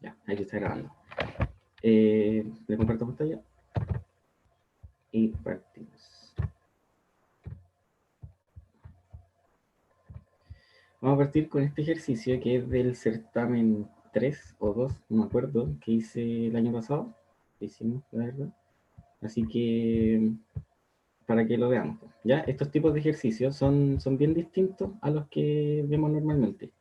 Ya, ahí está grabando. Le comparto pantalla y partimos. Vamos a partir con este ejercicio que es del certamen 3 o 2, no me acuerdo, que hice el año pasado. Que hicimos, la verdad. Así que, para que lo veamos. ¿Ya? Estos tipos de ejercicios son bien distintos a los que vemos normalmente.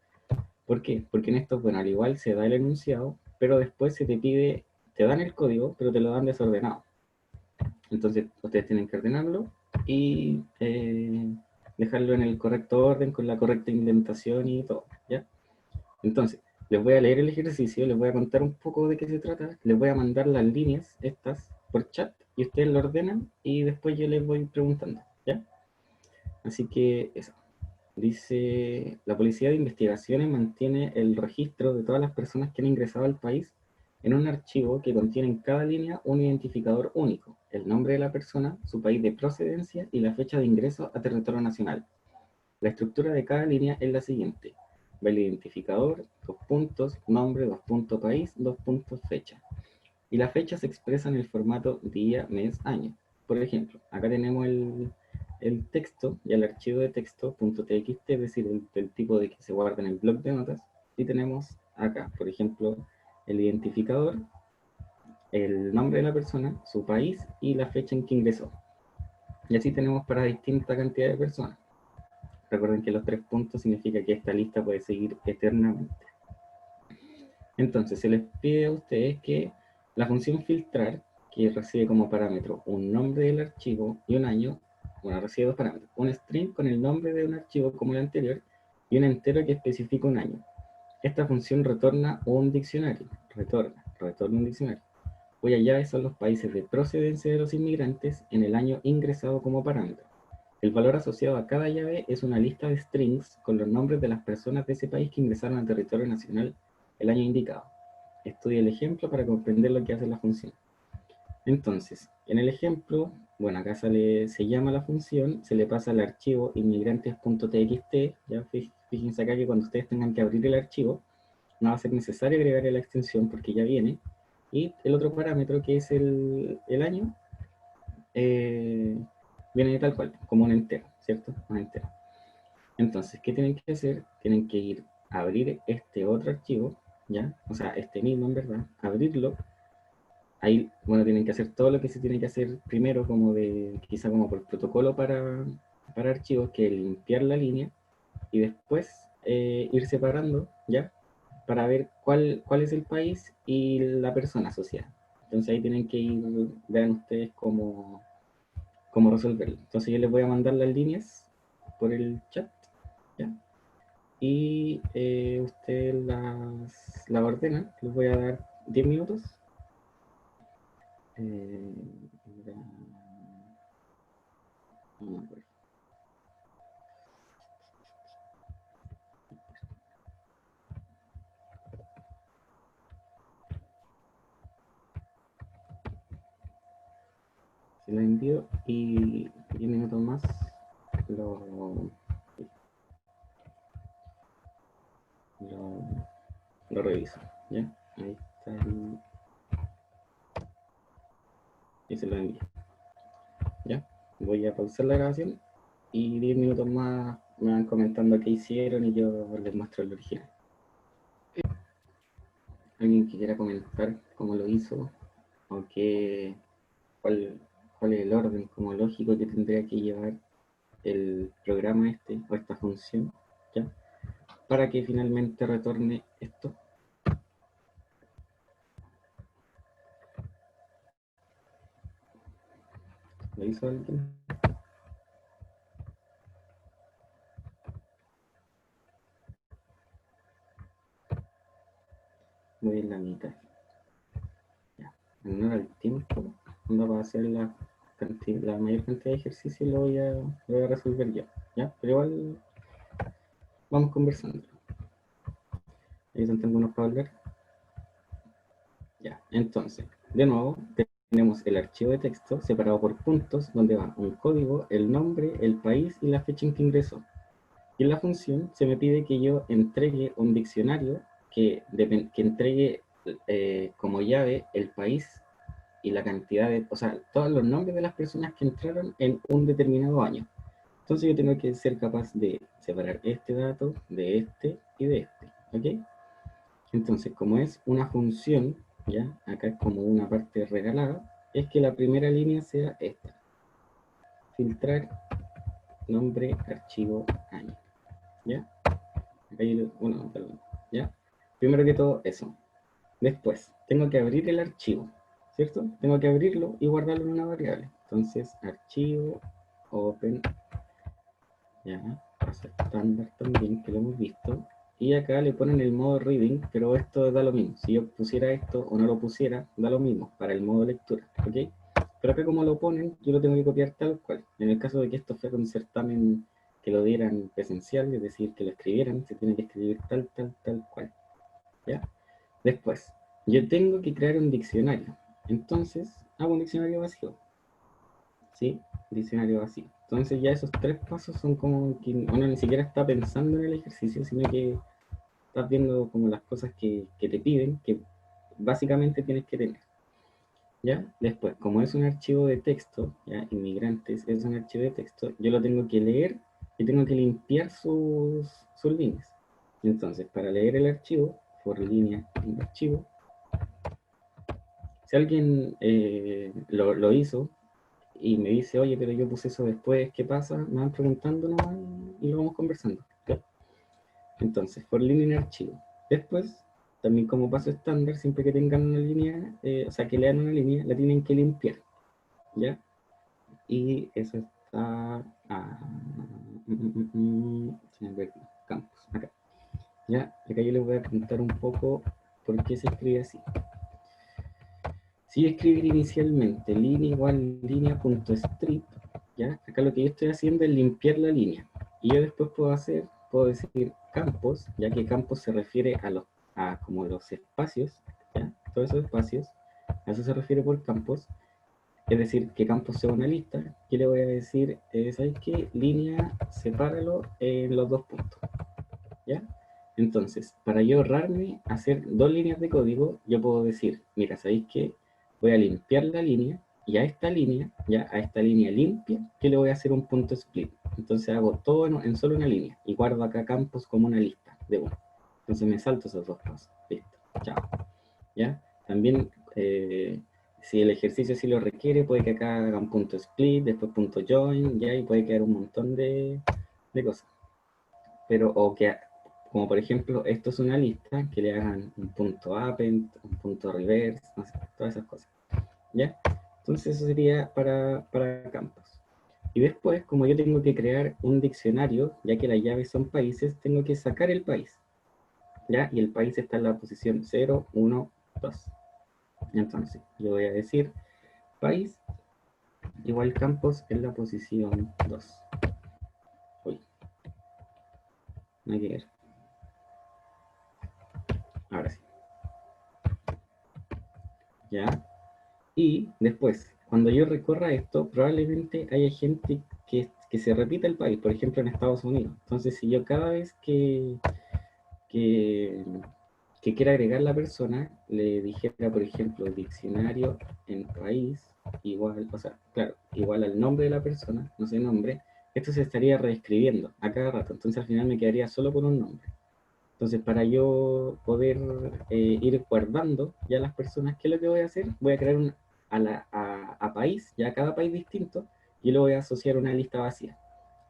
¿Por qué? Porque en estos, bueno, al igual se da el enunciado, pero después se te pide, te dan el código, pero te lo dan desordenado. Entonces, ustedes tienen que ordenarlo y dejarlo en el correcto orden, con la correcta indentación y todo, ¿ya? Entonces, les voy a leer el ejercicio, les voy a contar un poco de qué se trata, les voy a mandar las líneas estas por chat y ustedes lo ordenan y después yo les voy preguntando, ¿ya? Así que eso. Dice, la Policía de Investigaciones mantiene el registro de todas las personas que han ingresado al país en un archivo que contiene en cada línea un identificador único, el nombre de la persona, su país de procedencia y la fecha de ingreso a territorio nacional. La estructura de cada línea es la siguiente. Va el identificador, dos puntos, nombre, dos puntos, país, dos puntos, fecha. Y la fecha se expresa en el formato día, mes, año. Por ejemplo, acá tenemos el texto y el archivo de texto .txt, es decir, del tipo de que se guarda en el blog de notas. Y tenemos acá, por ejemplo, el identificador, el nombre de la persona, su país y la fecha en que ingresó. Y así tenemos para distinta cantidad de personas. Recuerden que los 3 puntos significa que esta lista puede seguir eternamente. Entonces, se les pide a ustedes que la función filtrar, que recibe como parámetro un nombre del archivo y un año, bueno, recibe dos parámetros, un string con el nombre de un archivo como el anterior y un entero que especifica un año. Esta función retorna un diccionario, retorna un diccionario, cuya llave son los países de procedencia de los inmigrantes en el año ingresado como parámetro. El valor asociado a cada llave es una lista de strings con los nombres de las personas de ese país que ingresaron al territorio nacional el año indicado. Estudia el ejemplo para comprender lo que hace la función. Entonces, en el ejemplo, bueno, acá se llama la función, se le pasa al archivo inmigrantes.txt, ya fíjense acá que cuando ustedes tengan que abrir el archivo, no va a ser necesario agregarle la extensión porque ya viene. Y el otro parámetro que es el año, eh, viene tal cual, como un entero, ¿cierto? Un entero. Entonces, ¿qué tienen que hacer? Tienen que ir a abrir este otro archivo, ¿ya? O sea, este mismo en verdad, abrirlo. Ahí, bueno, tienen que hacer todo lo que se tiene que hacer primero, como de, quizá como por protocolo para archivos, que es limpiar la línea y después ir separando, ¿ya? Para ver cuál es el país y la persona asociada. Entonces ahí tienen que ir, vean ustedes cómo resolverlo. Entonces yo les voy a mandar las líneas por el chat, ¿ya? Y ustedes las ordenan. Les voy a dar 10 minutos. Eh, no me acuerdo. Se lo envío y 10 minutos más lo, lo, lo reviso. ¿Ya? Ahí está y se lo envío. ¿Ya? Voy a pausar la grabación y 10 minutos más me van comentando qué hicieron y yo les muestro el original. ¿Alguien que quiera comentar cómo lo hizo o cuál, cuál es el orden como lógico que tendría que llevar el programa este o esta función, ¿ya? Para que finalmente retorne esto? ¿Lo hizo alguien? Voy en la mitad. Ya. En honor al tiempo, no va a hacer la mayor cantidad de ejercicios lo voy a resolver yo. ¿Ya? Pero igual vamos conversando. Ahí tengo unos para hablar. Ya. Entonces, de nuevo, tenemos el archivo de texto separado por puntos, donde va un código, el nombre, el país y la fecha en que ingresó. Y en la función se me pide que yo entregue un diccionario que entregue como llave el país y la cantidad de, o sea, todos los nombres de las personas que entraron en un determinado año. Entonces yo tengo que ser capaz de separar este dato de este y de este, ¿ok? Entonces, como es una función, ¿ya? Acá es como una parte regalada, es que la primera línea sea esta. Filtrar nombre, archivo, año, ¿ya? Acá yo, bueno, perdón, ¿ya? Primero que todo, eso. Después, tengo que abrir el archivo, ¿cierto? Tengo que abrirlo y guardarlo en una variable. Entonces, archivo, open, ya, pasa estándar también, que lo hemos visto. Y acá le ponen el modo reading, pero esto da lo mismo. Si yo pusiera esto o no lo pusiera, da lo mismo para el modo lectura, ¿ok? Pero acá como lo ponen, yo lo tengo que copiar tal cual. En el caso de que esto fuera un certamen que lo dieran presencial, es decir, que lo escribieran, se tiene que escribir tal cual, ¿ya? Después, yo tengo que crear un diccionario. Entonces, hago un diccionario vacío. ¿Sí? Diccionario vacío. Entonces ya esos tres pasos son como que uno ni siquiera está pensando en el ejercicio, sino que estás viendo como las cosas que te piden, que básicamente tienes que tener. ¿Ya? Después, como es un archivo de texto, ¿ya? Inmigrantes es un archivo de texto, yo lo tengo que leer y tengo que limpiar sus líneas. Entonces, para leer el archivo, por línea en archivo, si alguien lo hizo y me dice, oye, pero yo puse eso después, ¿qué pasa? Me van preguntando nomás y lo vamos conversando. ¿Ya? Entonces, por línea en archivo. Después, también como paso estándar, siempre que tengan una línea, o sea, que lean una línea, la tienen que limpiar. ¿Ya? Y eso está... se me perdió. Campos, acá. ¿Ya? Acá yo les voy a contar un poco por qué se escribe así. Si yo escribir inicialmente línea igual línea.strip, ¿ya? Acá lo que yo estoy haciendo es limpiar la línea. Y yo después puedo decir campos, ya que campos se refiere a como los espacios, ¿ya? Todos esos espacios, a eso se refiere por campos. Es decir, que campos sea una lista. ¿Qué le voy a decir? ¿Sabes qué? Línea, sepáralo en los dos puntos, ¿ya? Entonces, para yo ahorrarme hacer dos líneas de código, yo puedo decir, mira, ¿sabéis qué? Voy a limpiar la línea y a esta línea limpia, que le voy a hacer un punto split. Entonces hago todo en solo una línea y guardo acá campos como una lista de uno. Entonces me salto esos dos pasos. Listo. Chao. ¿Ya? También, si el ejercicio sí lo requiere, puede que acá haga un punto split, después punto join, ¿ya? Y puede quedar un montón de cosas. Pero, o que, como por ejemplo, esto es una lista, que le hagan un punto append, un punto reverse, no sé, todas esas cosas, ¿ya? Entonces eso sería para campos. Y después, como yo tengo que crear un diccionario, ya que las llaves son países, tengo que sacar el país, ¿ya? Y el país está en la posición 0, 1, 2. Entonces, yo voy a decir país igual campos en la posición 2. Uy, no hay que ver. Ahora sí. ¿Ya? Y después, cuando yo recorra esto, probablemente haya gente que se repita el país, por ejemplo en Estados Unidos. Entonces, si yo cada vez que, que quiera agregar la persona, le dijera, por ejemplo, diccionario en país, igual, o sea, claro, igual al nombre de la persona, no sé nombre, esto se estaría reescribiendo a cada rato. Entonces, al final me quedaría solo con un nombre. Entonces, para yo poder ir guardando ya las personas, ¿qué es lo que voy a hacer? Voy a crear a país, ya a cada país distinto, y lo voy a asociar a una lista vacía.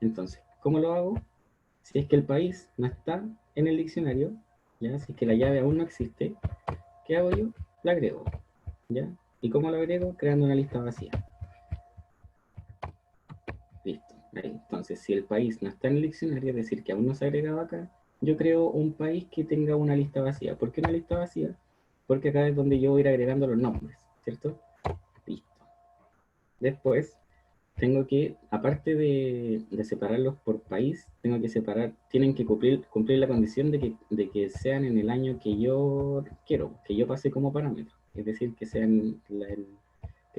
Entonces, ¿cómo lo hago? Si es que el país no está en el diccionario, ya, si es que la llave aún no existe, ¿qué hago yo? La agrego, ¿ya? ¿Y cómo la agrego? Creando una lista vacía. Listo. Ahí. Entonces, si el país no está en el diccionario, es decir, que aún no se ha agregado acá, yo creo un país que tenga una lista vacía. ¿Por qué una lista vacía? Porque acá es donde yo voy a ir agregando los nombres, ¿cierto? Listo. Después, tengo que, aparte de separarlos por país, tengo que separar, tienen que cumplir la condición de que sean en el año que yo quiero, que yo pase como parámetro. Es decir, que sean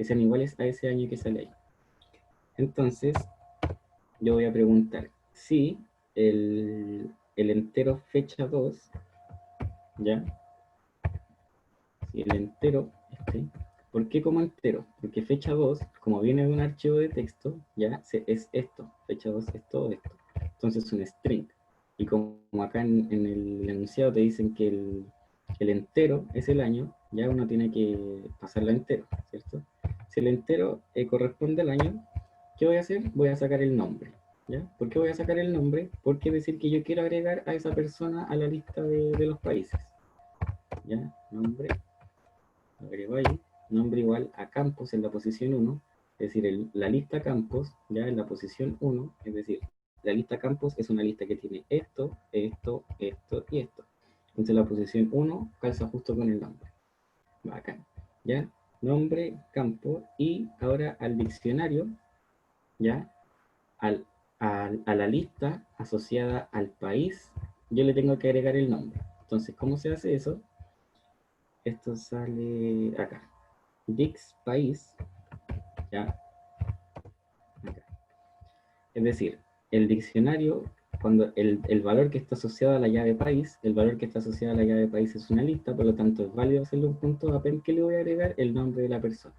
iguales a ese año que sale ahí. Entonces, yo voy a preguntar si el entero fecha 2, ¿ya? y el entero, ¿por qué como entero? Porque fecha 2, como viene de un archivo de texto, ya es esto, fecha 2 es todo esto. Entonces es un string. Y como acá en el enunciado te dicen que el entero es el año, ya uno tiene que pasarlo entero, ¿cierto? Si el entero corresponde al año, ¿qué voy a hacer? Voy a sacar el nombre. ¿Ya? ¿Por qué voy a sacar el nombre? Porque decir que yo quiero agregar a esa persona a la lista de los países. ¿Ya? Nombre, agrego ahí, nombre igual a campos en la posición 1, es decir, la lista campos ya en la posición 1, es decir, la lista campos es una lista que tiene esto, esto, esto y esto. Entonces la posición 1 calza justo con el nombre. Bacán. ¿Ya? Nombre, campo, y ahora al diccionario, ¿ya? A la lista asociada al país, yo le tengo que agregar el nombre. Entonces, ¿cómo se hace eso? Esto sale acá. Dix país, ¿ya? Acá. Es decir, el diccionario, cuando el valor que está asociado a la llave país, el valor que está asociado a la llave país es una lista, por lo tanto es válido hacerle un punto append que le voy a agregar el nombre de la persona.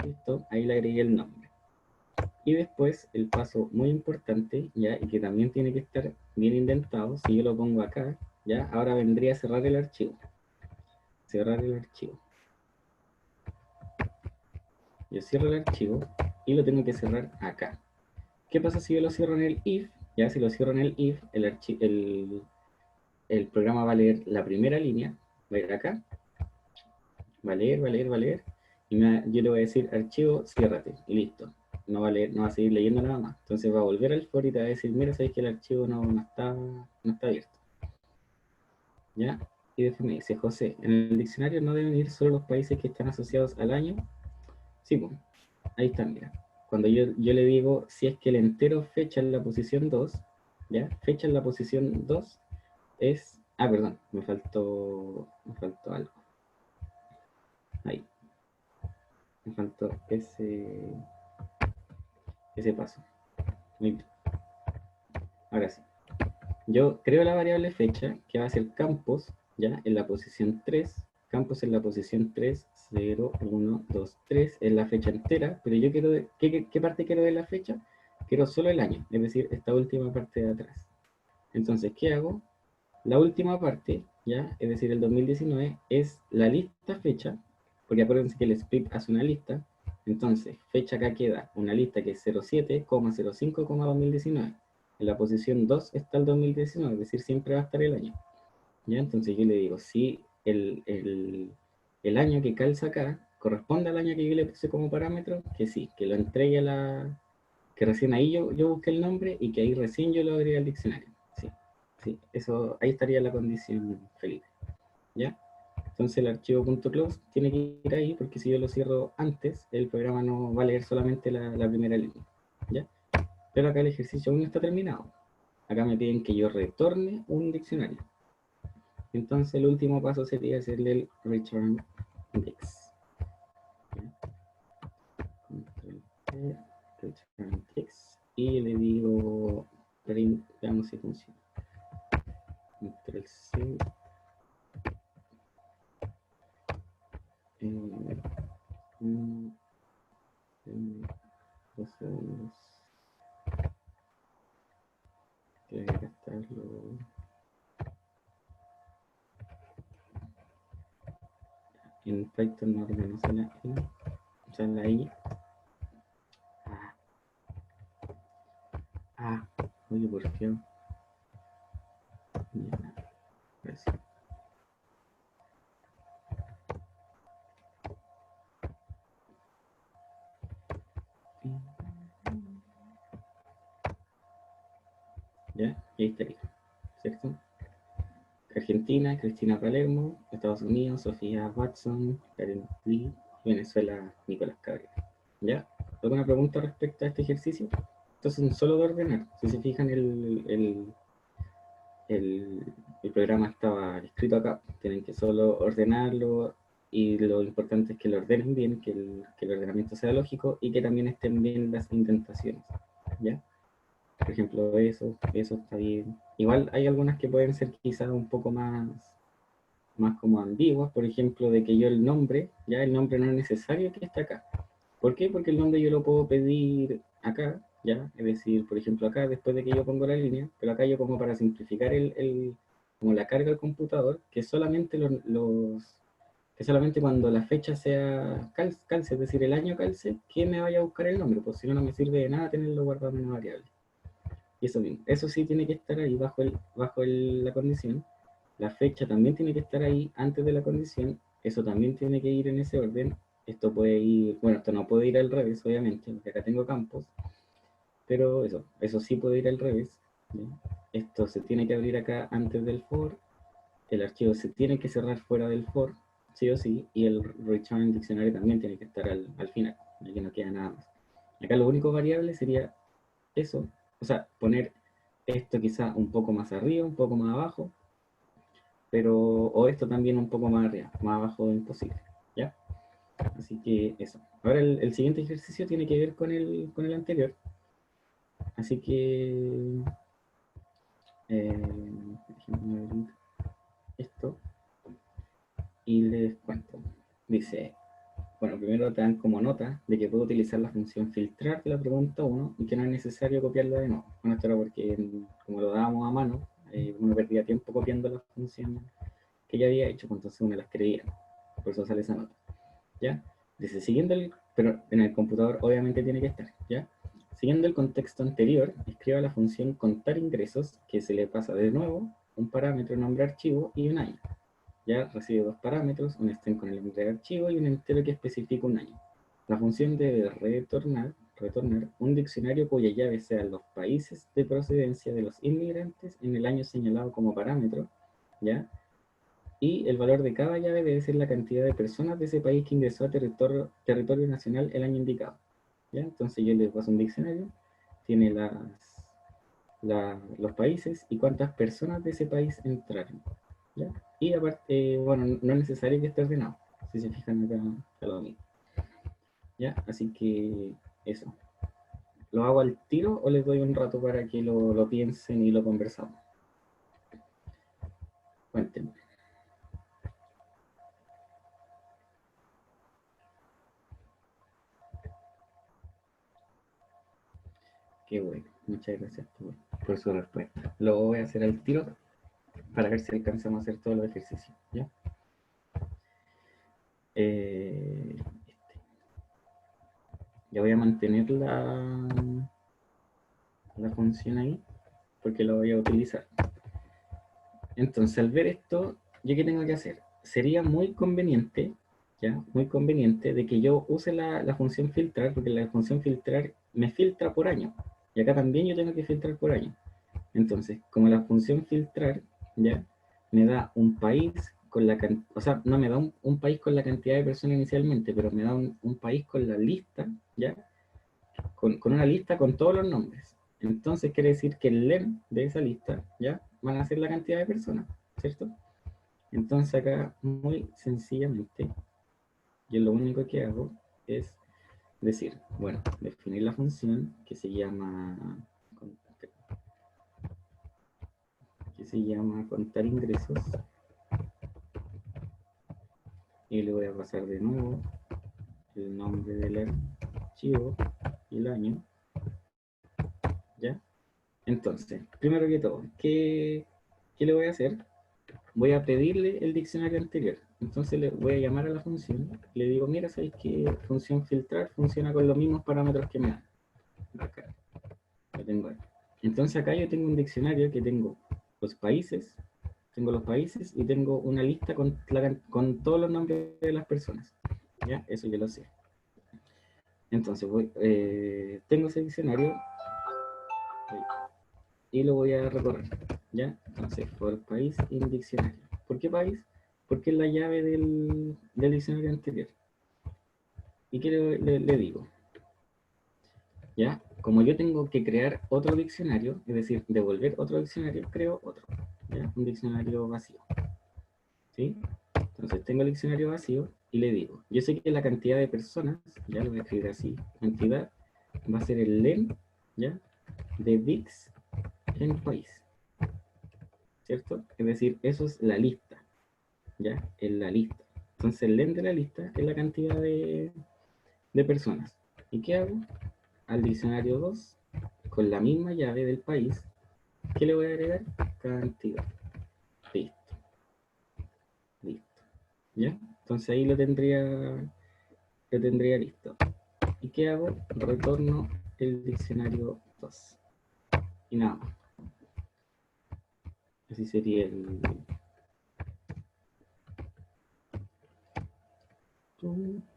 ¿Listo? Ahí le agregué el nombre. Y después el paso muy importante, ya, y que también tiene que estar bien indentado, si yo lo pongo acá, ya, ahora vendría a cerrar el archivo. Cerrar el archivo. Yo cierro el archivo y lo tengo que cerrar acá. ¿Qué pasa si yo lo cierro en el if? Ya, si lo cierro en el if, el programa va a leer la primera línea, va a ir acá, va a leer, va a leer, va a leer, y yo le voy a decir archivo, ciérrate, y listo. No va a leer, no va a seguir leyendo nada más. Entonces va a volver al for y te va a decir, mira, sabéis que el archivo no está abierto. ¿Ya? Y después me dice, José, en el diccionario no deben ir solo los países que están asociados al año. Sí, pues, ahí está, mira. Cuando yo le digo, si es que el entero fecha en la posición 2, ¿ya? Fecha en la posición 2 es... Ah, perdón, me faltó algo. Ahí, me faltó ese paso. Muy bien. Ahora sí. Yo creo la variable fecha, que va a ser campos, ¿ya? En la posición 3, campos en la posición 3, 0, 1, 2, 3, en la fecha entera, pero yo quiero, ¿qué parte quiero de la fecha? Quiero solo el año, es decir, esta última parte de atrás. Entonces, ¿qué hago? La última parte, ¿ya? Es decir, el 2019, es la lista fecha, porque acuérdense que el split hace una lista, entonces, fecha acá queda una lista que es 07,05,2019. En la posición 2 está el 2019, es decir, siempre va a estar el año. ¿Ya? Entonces yo le digo, si el año que calza acá corresponde al año que yo le puse como parámetro, que sí, que lo entregue que recién ahí yo busque el nombre y que ahí recién yo lo agregue al diccionario. Sí, sí, eso, ahí estaría la condición, Felipe. ¿Ya? Entonces el archivo .close tiene que ir ahí porque si yo lo cierro antes, el programa no va a leer solamente la primera línea. ¿Ya? Pero acá el ejercicio aún no está terminado. Acá me piden que yo retorne un diccionario. Entonces el último paso sería hacerle el return index. Control return index. Y le digo print, veamos si funciona. Control C. Dos segundos. Que gastarlo. En Python no reconoce la I. O sea, la I. Oye, ¿por qué? Ya, gracias. Ya, y ahí estaría, ¿cierto? Argentina, Cristina Palermo, Estados Unidos, Sofía Watson, Karen Lee, Venezuela, Nicolás Cabrera. ¿Ya? ¿Alguna pregunta respecto a este ejercicio? Entonces, es solo de ordenar. Si se fijan, el programa estaba escrito acá. Tienen que solo ordenarlo y lo importante es que lo ordenen bien, que el ordenamiento sea lógico y que también estén bien las indentaciones. ¿Ya? Por ejemplo, eso está bien. Igual hay algunas que pueden ser quizás un poco más más como ambiguas, por ejemplo, de que yo el nombre, ya el nombre no es necesario que esté acá. ¿Por qué? Porque el nombre yo lo puedo pedir acá, ya, es decir, por ejemplo, acá después de que yo pongo la línea, pero acá yo como para simplificar como la carga del computador, que solamente que solamente cuando la fecha sea calce, es decir, el año calce, que me vaya a buscar el nombre, pues si no, no me sirve de nada tenerlo guardado en una variable. Y eso mismo, eso sí tiene que estar ahí la condición. La fecha también tiene que estar ahí antes de la condición. Eso también tiene que ir en ese orden. Esto puede ir, bueno, esto no puede ir al revés, obviamente, porque acá tengo campos, pero eso sí puede ir al revés. ¿Ya? Esto se tiene que abrir acá antes del for. El archivo se tiene que cerrar fuera del for, sí o sí, y el return diccionario también tiene que estar al final, aquí no queda nada más. Acá lo único variable sería eso, o sea, poner esto quizá un poco más arriba, un poco más abajo, pero, o esto también un poco más arriba, más abajo imposible, ¿ya? Así que eso. Ahora el siguiente ejercicio tiene que ver con el anterior, así que, déjenme abrir esto y les cuento. Dice, bueno, primero te dan como nota de que puedo utilizar la función filtrar de la pregunta 1 y que no es necesario copiarla de nuevo. Bueno, esto era porque como lo dábamos a mano, uno perdía tiempo copiando la función que ya había hecho, pues entonces uno la escribía. Por eso sale esa nota. ¿Ya? Dice, pero en el computador obviamente tiene que estar, ¿ya? Siguiendo el contexto anterior, escriba la función contar ingresos, que se le pasa de nuevo un parámetro, nombre archivo y un año. Ya recibe dos parámetros, un string con el nombre de archivo y un entero que especifica un año. La función debe retornar un diccionario cuya llave sean los países de procedencia de los inmigrantes en el año señalado como parámetro, ¿ya? Y el valor de cada llave debe ser la cantidad de personas de ese país que ingresó a territorio nacional el año indicado, ¿ya? Entonces yo les paso un diccionario, tiene los países y cuántas personas de ese país entraron, ¿ya? Y aparte, bueno, no es necesario que esté ordenado, si se fijan acá, acá lo mismo, ¿ya? Así que eso. ¿Lo hago al tiro o les doy un rato para que lo piensen y lo conversamos? Cuéntenme. Qué bueno. Muchas gracias por su respuesta. Lo voy a hacer al tiro para ver si alcanzamos a hacer todos los ejercicios, ¿ya? Eh, ya voy a mantener la función ahí porque la voy a utilizar. Entonces, al ver esto, ¿yo qué tengo que hacer? Sería muy conveniente, ¿ya? Muy conveniente de que yo use la función filtrar, porque la función filtrar me filtra por año. Y acá también yo tengo que filtrar por año. Entonces, como la función filtrar, ¿ya? Me da un país con o sea, no me da un país con la cantidad de personas inicialmente, pero me da un país con la lista, ¿ya? Con una lista con todos los nombres. Entonces quiere decir que el len de esa lista, ¿ya? Van a ser la cantidad de personas, ¿cierto? Entonces acá, muy sencillamente, yo lo único que hago es decir, bueno, definir la función que se llama contar ingresos y le voy a pasar de nuevo el nombre del archivo y el año, ¿ya? Entonces, primero que todo, ¿qué le voy a hacer? Voy a pedirle el diccionario anterior. Entonces le voy a llamar a la función, le digo, mira, ¿sabes qué? Función filtrar funciona con los mismos parámetros que me dan. Acá, lo tengo ahí. Entonces acá yo tengo un diccionario que los países, tengo los países y tengo una lista con todos los nombres de las personas. ¿Ya? Eso yo lo sé. Entonces tengo ese diccionario y lo voy a recorrer. ¿Ya? Entonces, por país y diccionario. ¿Por qué país? Porque es la llave del diccionario anterior. ¿Y qué le digo? ¿Ya? Como yo tengo que crear otro diccionario, es decir, devolver otro diccionario, creo otro. ¿Ya? Un diccionario vacío. ¿Sí? Entonces tengo el diccionario vacío y le digo, yo sé que la cantidad de personas, ya lo voy a escribir así, cantidad va a ser el len, ¿ya? De bits en país, ¿cierto? Es decir, eso es la lista. ya, en la lista. Entonces el len de la lista es la cantidad de personas. ¿Y qué hago? Al diccionario 2, con la misma llave del país, ¿qué le voy a agregar? Cantidad. Listo, listo. ¿Ya? Entonces ahí lo tendría listo. ¿Y qué hago? Retorno el diccionario 2. Y nada más. Así sería el...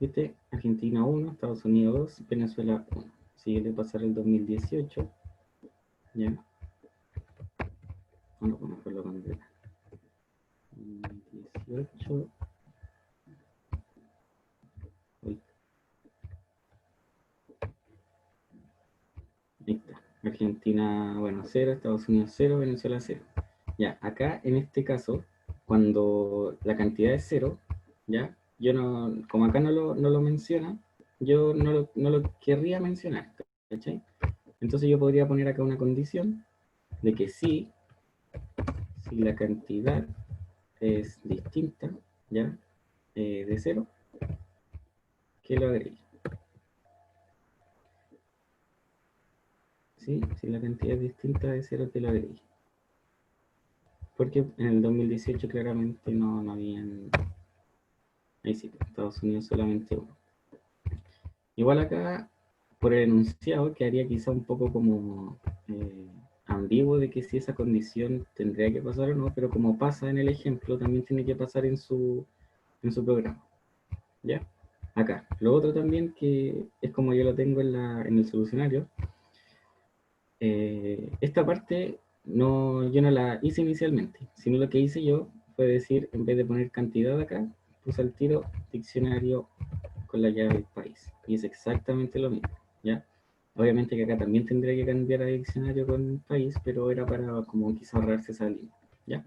¿Viste? Argentina 1, Estados Unidos 2, Venezuela 1. Si le pasar el 2018, ya. Bueno, pues mejor lo cambié. 2018. Uy, ahí está. Argentina, bueno, 0, Estados Unidos 0, Venezuela 0. Ya, acá en este caso, cuando la cantidad es 0, ya, yo no, como acá no lo menciona, yo no lo querría mencionar, ¿cachai? Entonces yo podría poner acá una condición de que sí, si la cantidad es distinta, ya, de 0, que lo agregue. ¿Sí? Si la cantidad es distinta de 0, que lo agregue. Porque en el 2018 claramente no habían... Ahí sí, Estados Unidos solamente uno. Igual acá, por el enunciado, quedaría quizá un poco como ambiguo de que si esa condición tendría que pasar o no, pero como pasa en el ejemplo, también tiene que pasar en su programa. ¿Ya? Acá. Lo otro también que es como yo lo tengo en el solucionario, esta parte yo no la hice inicialmente, sino lo que hice yo fue decir, en vez de poner cantidad acá, puse al tiro diccionario con la llave del país. Y es exactamente lo mismo, ¿ya? Obviamente que acá también tendría que cambiar a diccionario con país, pero era para como quizá ahorrarse esa línea, ¿ya?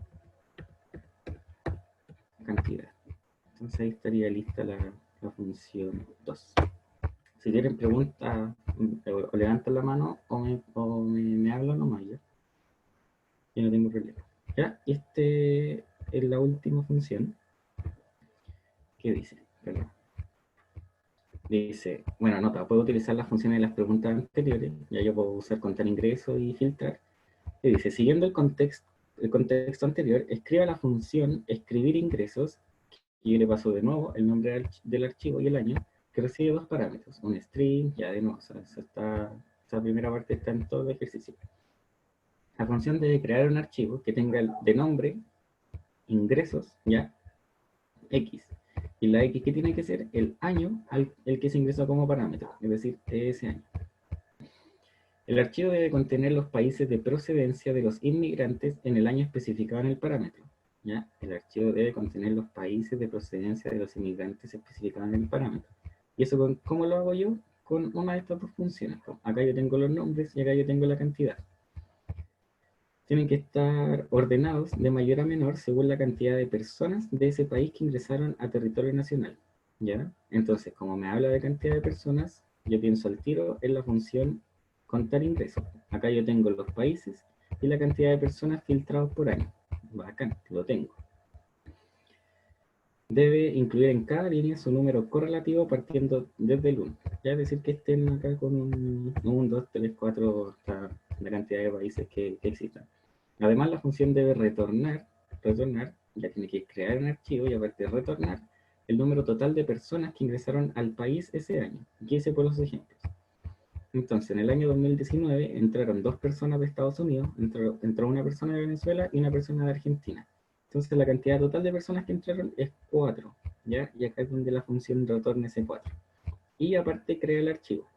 Cantidad. Entonces ahí estaría lista la función 2. Si tienen preguntas, o levantan la mano o me hablan nomás, ¿ya? Yo no tengo problema. ¿Ya? Este es la última función que dice, perdón. Dice, bueno, nota, puedo utilizar las funciones de las preguntas anteriores, ya yo puedo usar contar ingresos y filtrar. Y dice, siguiendo el contexto anterior, escriba la función escribir ingresos, y yo le paso de nuevo el nombre del archivo y el año, que recibe dos parámetros, un string, ya de nuevo, o sea, esa primera parte está en todo el ejercicio. La función debe crear un archivo que tenga de nombre ingresos, ya, X. Y la X que tiene que ser el año el que se ingresó como parámetro, es decir, ese año. El archivo debe contener los países de procedencia de los inmigrantes en el año especificado en el parámetro. ¿Ya? El archivo debe contener los países de procedencia de los inmigrantes especificados en el parámetro. ¿Y eso cómo lo hago yo? Con una de estas dos funciones. Acá yo tengo los nombres y acá yo tengo la cantidad. Tienen que estar ordenados de mayor a menor según la cantidad de personas de ese país que ingresaron a territorio nacional. ¿Ya? Entonces, como me habla de cantidad de personas, yo pienso al tiro en la función contar ingresos. Acá yo tengo los países y la cantidad de personas filtrados por año. Bacán, lo tengo. Debe incluir en cada línea su número correlativo partiendo desde el 1. Ya es decir, que estén acá con un 1, 2, 3, 4, hasta la cantidad de países que existan. Además, la función debe retornar, ya tiene que crear un archivo y aparte de retornar, el número total de personas que ingresaron al país ese año. Aquí hice por los ejemplos. Entonces, en el año 2019 entraron dos personas de Estados Unidos, entró una persona de Venezuela y una persona de Argentina. Entonces, la cantidad total de personas que entraron es 4, ¿ya? Y acá es donde la función retorna ese 4. Y aparte crea el archivo,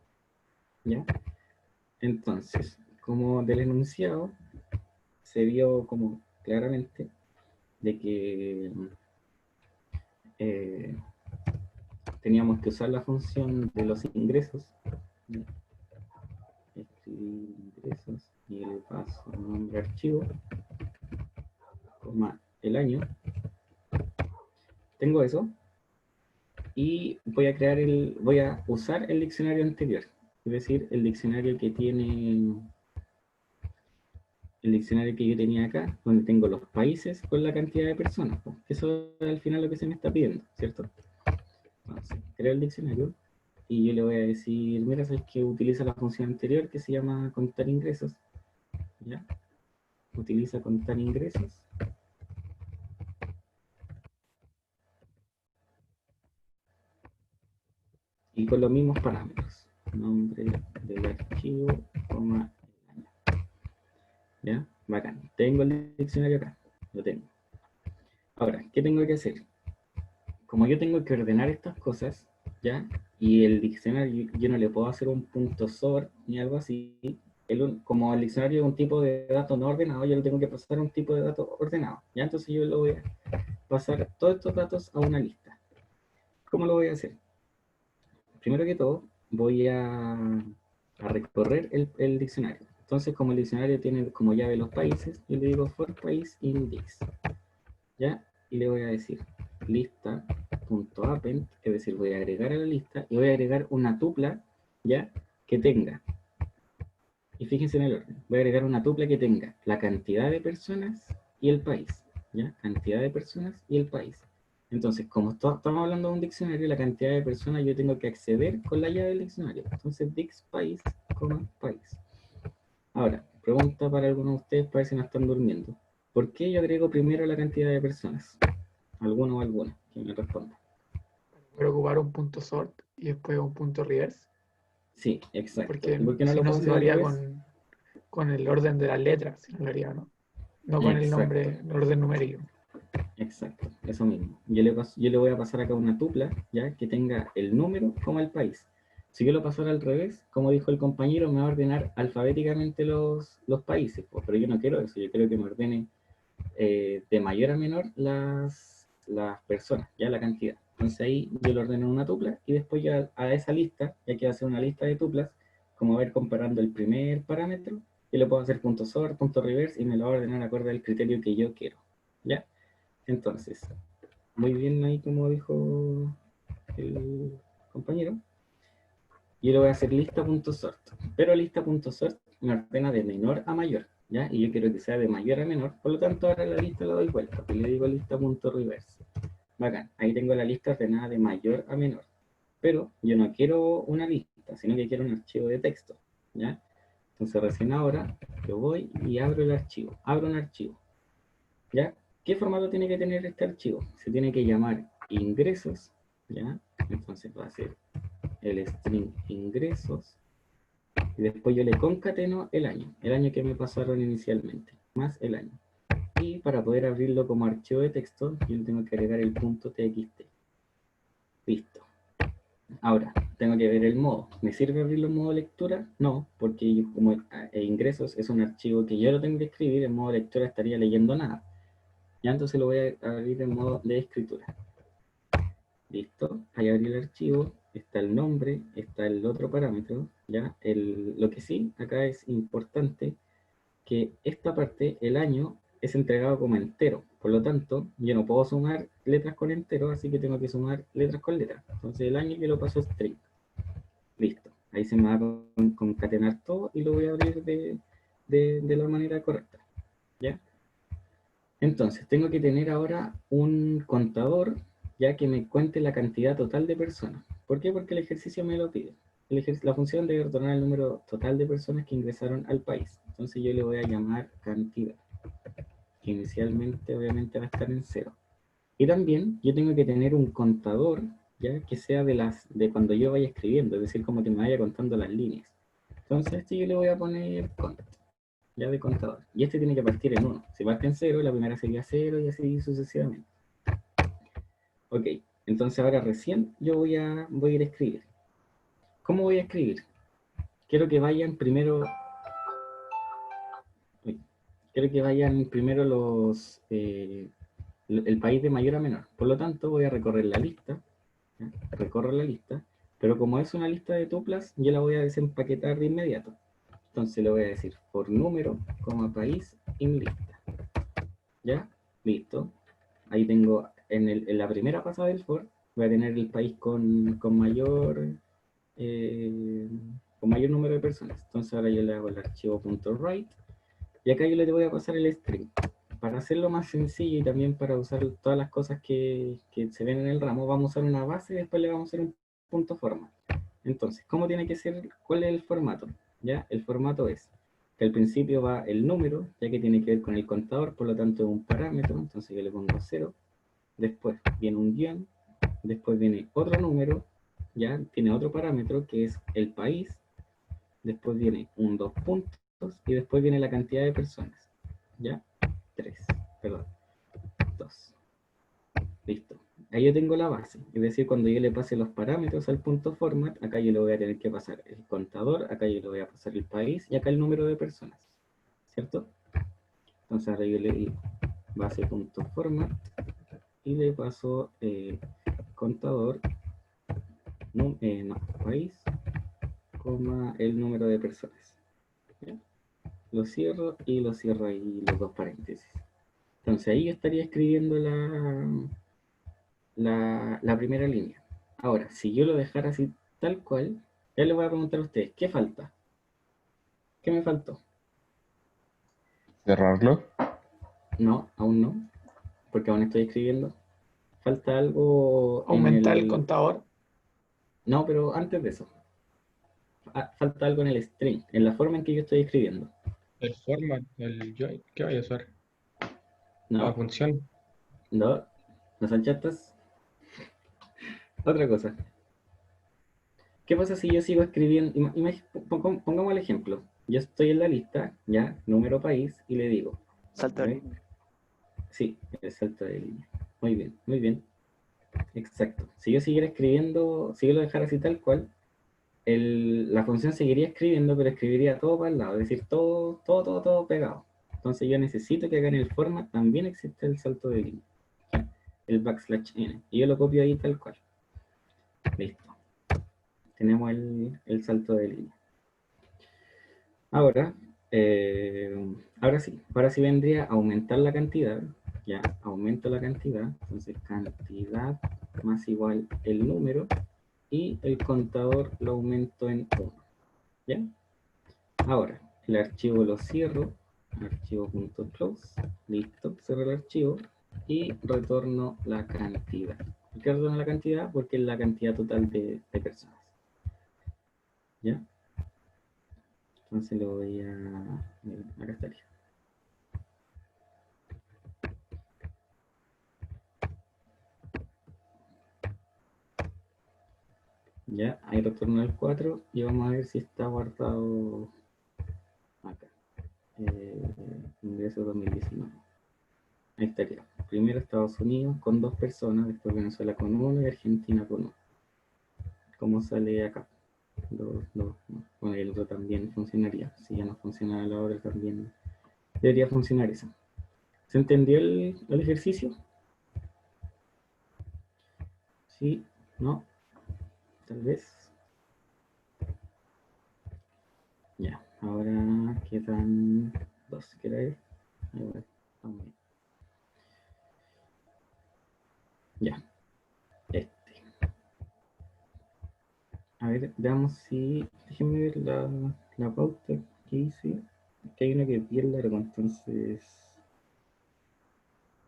¿ya? Entonces, como del enunciado, se vio como claramente de que eh, teníamos que usar la función de los ingresos, ¿ya? Escribir ingresos y le paso nombre archivo, coma el año. Tengo eso y voy a usar el diccionario anterior, es decir, el diccionario que tiene el diccionario que yo tenía acá, donde tengo los países con la cantidad de personas. Pues. Eso es al final lo que se me está pidiendo, ¿cierto? Entonces, creo el diccionario y yo le voy a decir, mira, sabes que utiliza la función anterior que se llama contar ingresos, ¿ya? Utiliza contar ingresos. Y con los mismos parámetros. Nombre del archivo, coma, ¿ya? Bacán. Tengo el diccionario acá. Lo tengo. Ahora, ¿qué tengo que hacer? Como yo tengo que ordenar estas cosas, ¿ya? Y el diccionario, yo no le puedo hacer un punto sort ni algo así. Como el diccionario es un tipo de dato no ordenado, yo le tengo que pasar un tipo de dato ordenado, ¿ya? Entonces yo lo voy a pasar todos estos datos a una lista. ¿Cómo lo voy a hacer? Primero que todo, voy a recorrer el diccionario. Entonces, como el diccionario tiene como llave los países, yo le digo for país index, ¿ya? Y le voy a decir lista.append, es decir, voy a agregar a la lista y voy a agregar una tupla, ¿ya? Que tenga, y fíjense en el orden, voy a agregar una tupla que tenga la cantidad de personas y el país, ¿ya? Cantidad de personas y el país. Entonces, como estamos hablando de un diccionario, la cantidad de personas yo tengo que acceder con la llave del diccionario. Entonces, dix país, país. Ahora, pregunta para algunos de ustedes, para ver si no están durmiendo. ¿Por qué yo agrego primero la cantidad de personas? ¿Alguno o alguna? Que me responda. Para ocupar un punto sort y después un punto reverse, Sí, exacto. porque ¿Y por qué no si lo no puedo se hacer al haría revés? con el orden de las letras, si no lo haría, ¿no? No con el Exacto. nombre, el orden numérico. Exacto, eso mismo. Yo le voy a pasar acá una tupla, ya que tenga el número como el país. Si yo lo pasara al revés, como dijo el compañero, me va a ordenar alfabéticamente los países, pues, pero yo no quiero eso, yo quiero que me ordene de mayor a menor las personas, ya la cantidad. Entonces ahí yo lo ordeno en una tupla y después ya a esa lista, ya que va a ser una lista de tuplas, como va a ir comparando el primer parámetro, yo le puedo hacer punto sort, punto reverse y me lo va a ordenar acorde al criterio que yo quiero. ¿Ya? Entonces, muy bien ahí como dijo el compañero. Yo le voy a hacer lista.sort, pero lista.sort me ordena de menor a mayor, ¿ya? Y yo quiero que sea de mayor a menor, por lo tanto ahora la lista la doy vuelta, pues le digo lista.reverse. Bacán, ahí tengo la lista ordenada de mayor a menor, pero yo no quiero una lista, sino que quiero un archivo de texto, ¿ya? Entonces recién ahora yo voy y abro el archivo, abro un archivo, ¿ya? ¿Qué formato tiene que tener este archivo? Se tiene que llamar ingresos, ¿ya? Entonces va a ser el string ingresos, y después yo le concateno el año que me pasaron inicialmente, más el año. Y para poder abrirlo como archivo de texto, yo le tengo que agregar el punto .txt. Listo. Ahora, tengo que ver el modo. ¿Me sirve abrirlo en modo lectura? No, porque yo, como ingresos es un archivo que yo lo tengo que escribir, en modo lectura estaría leyendo nada. Ya entonces lo voy a abrir en modo de escritura. Listo, ahí abrí el archivo, está el nombre, está el otro parámetro, ¿ya? Lo que sí, acá es importante que esta parte, el año, es entregado como entero. Por lo tanto, yo no puedo sumar letras con entero, así que tengo que sumar letras con letras. Entonces el año yo lo paso a string. Listo. Ahí se me va a concatenar todo y lo voy a abrir de la manera correcta. ¿Ya? Entonces, tengo que tener ahora un contador ya que me cuente la cantidad total de personas. ¿Por qué? Porque el ejercicio me lo pide. La función debe retornar el número total de personas que ingresaron al país. Entonces yo le voy a llamar cantidad, que inicialmente obviamente va a estar en cero. Y también yo tengo que tener un contador ya que sea de cuando yo vaya escribiendo, es decir, como que me vaya contando las líneas. Entonces este yo le voy a poner cont, ya de contador. Y este tiene que partir en uno. Si parte en cero, la primera sería cero y así sucesivamente. Ok, entonces ahora recién yo voy a ir a escribir. ¿Cómo voy a escribir? Quiero que vayan primero, uy, quiero que vayan primero el país de mayor a menor. Por lo tanto, voy a recorrer la lista, ¿ya? Recorro la lista, pero como es una lista de tuplas, yo la voy a desempaquetar de inmediato. Entonces le voy a decir por número, país, en lista. ¿Ya? Listo. Ahí tengo, en la primera pasada del for, voy a tener el país eh, con mayor número de personas. Entonces ahora yo le hago el archivo .write Y acá yo le voy a pasar el string. Para hacerlo más sencillo y también para usar todas las cosas que se ven en el ramo, vamos a usar una base y después le vamos a hacer un punto format. Entonces, ¿cómo tiene que ser? ¿Cuál es el formato? ¿Ya? El formato es que al principio va el número, ya que tiene que ver con el contador, por lo tanto es un parámetro, entonces yo le pongo 0, después viene un guión, después viene otro número, ya tiene otro parámetro que es el país, después viene un dos puntos y después viene la cantidad de personas, ¿ya? 3, perdón, 2. Listo. Ahí yo tengo la base. Es decir, cuando yo le pase los parámetros al punto format, acá yo le voy a tener que pasar el contador, acá yo le voy a pasar el país y acá el número de personas. ¿Cierto? Entonces ahora yo le digo base.format y le paso contador, no, país, coma, el número de personas. ¿Ya? Lo cierro y lo cierro ahí los dos paréntesis. Entonces ahí yo estaría escribiendo la primera línea. Ahora, si yo lo dejara así tal cual, ya les voy a preguntar a ustedes, ¿qué falta? ¿Qué me faltó? Cerrarlo. No, aún no, porque aún estoy escribiendo. Falta algo en Aumentar el el... contador. No, pero antes de eso, falta algo en el string, en la forma en que yo estoy escribiendo. El format, el join, ¿qué vaya a usar? La No, función. no, no son chatas. Otra cosa. ¿Qué pasa si yo sigo escribiendo? Pongamos el ejemplo. Yo estoy en la lista, ya, número país, y le digo, a Salto de ver, línea. sí, el salto de línea. Muy bien, muy bien. Exacto. Si yo siguiera escribiendo, si yo lo dejara así tal cual, la función seguiría escribiendo, pero escribiría todo para el lado, es decir, todo pegado. Entonces yo necesito que acá en el format también existe el salto de línea, el backslash n. Y yo lo copio ahí tal cual. Listo. Tenemos el salto de línea. Ahora, ahora sí vendría a aumentar la cantidad. Ya, aumento la cantidad. Entonces, cantidad más igual el número. Y el contador lo aumento en 1. ¿Ya? Ahora, el archivo lo cierro. Archivo.close. Listo, cierro el archivo. Y retorno la cantidad. ¿Por qué retorno la cantidad? Porque es la cantidad total de personas. ¿Ya? Entonces lo voy a... Acá estaría. Ya, ahí retorno el 4 y vamos a ver si está guardado acá. Ingreso 2019. Ahí estaría. Primero Estados Unidos con 2 personas, después Venezuela con 1 y Argentina con 1. ¿Cómo sale acá? 2, 2, no. Bueno, el otro también funcionaría. Si ya no funciona la otra también debería funcionar eso. ¿Se entendió el ejercicio? Sí, no, tal vez. Ya, ahora quedan 2. ¿Qué ver? Ahí va, estamos bien. Ya, este. A ver, veamos si... Déjenme ver la pauta que hice. Que hay una que es bien larga, entonces...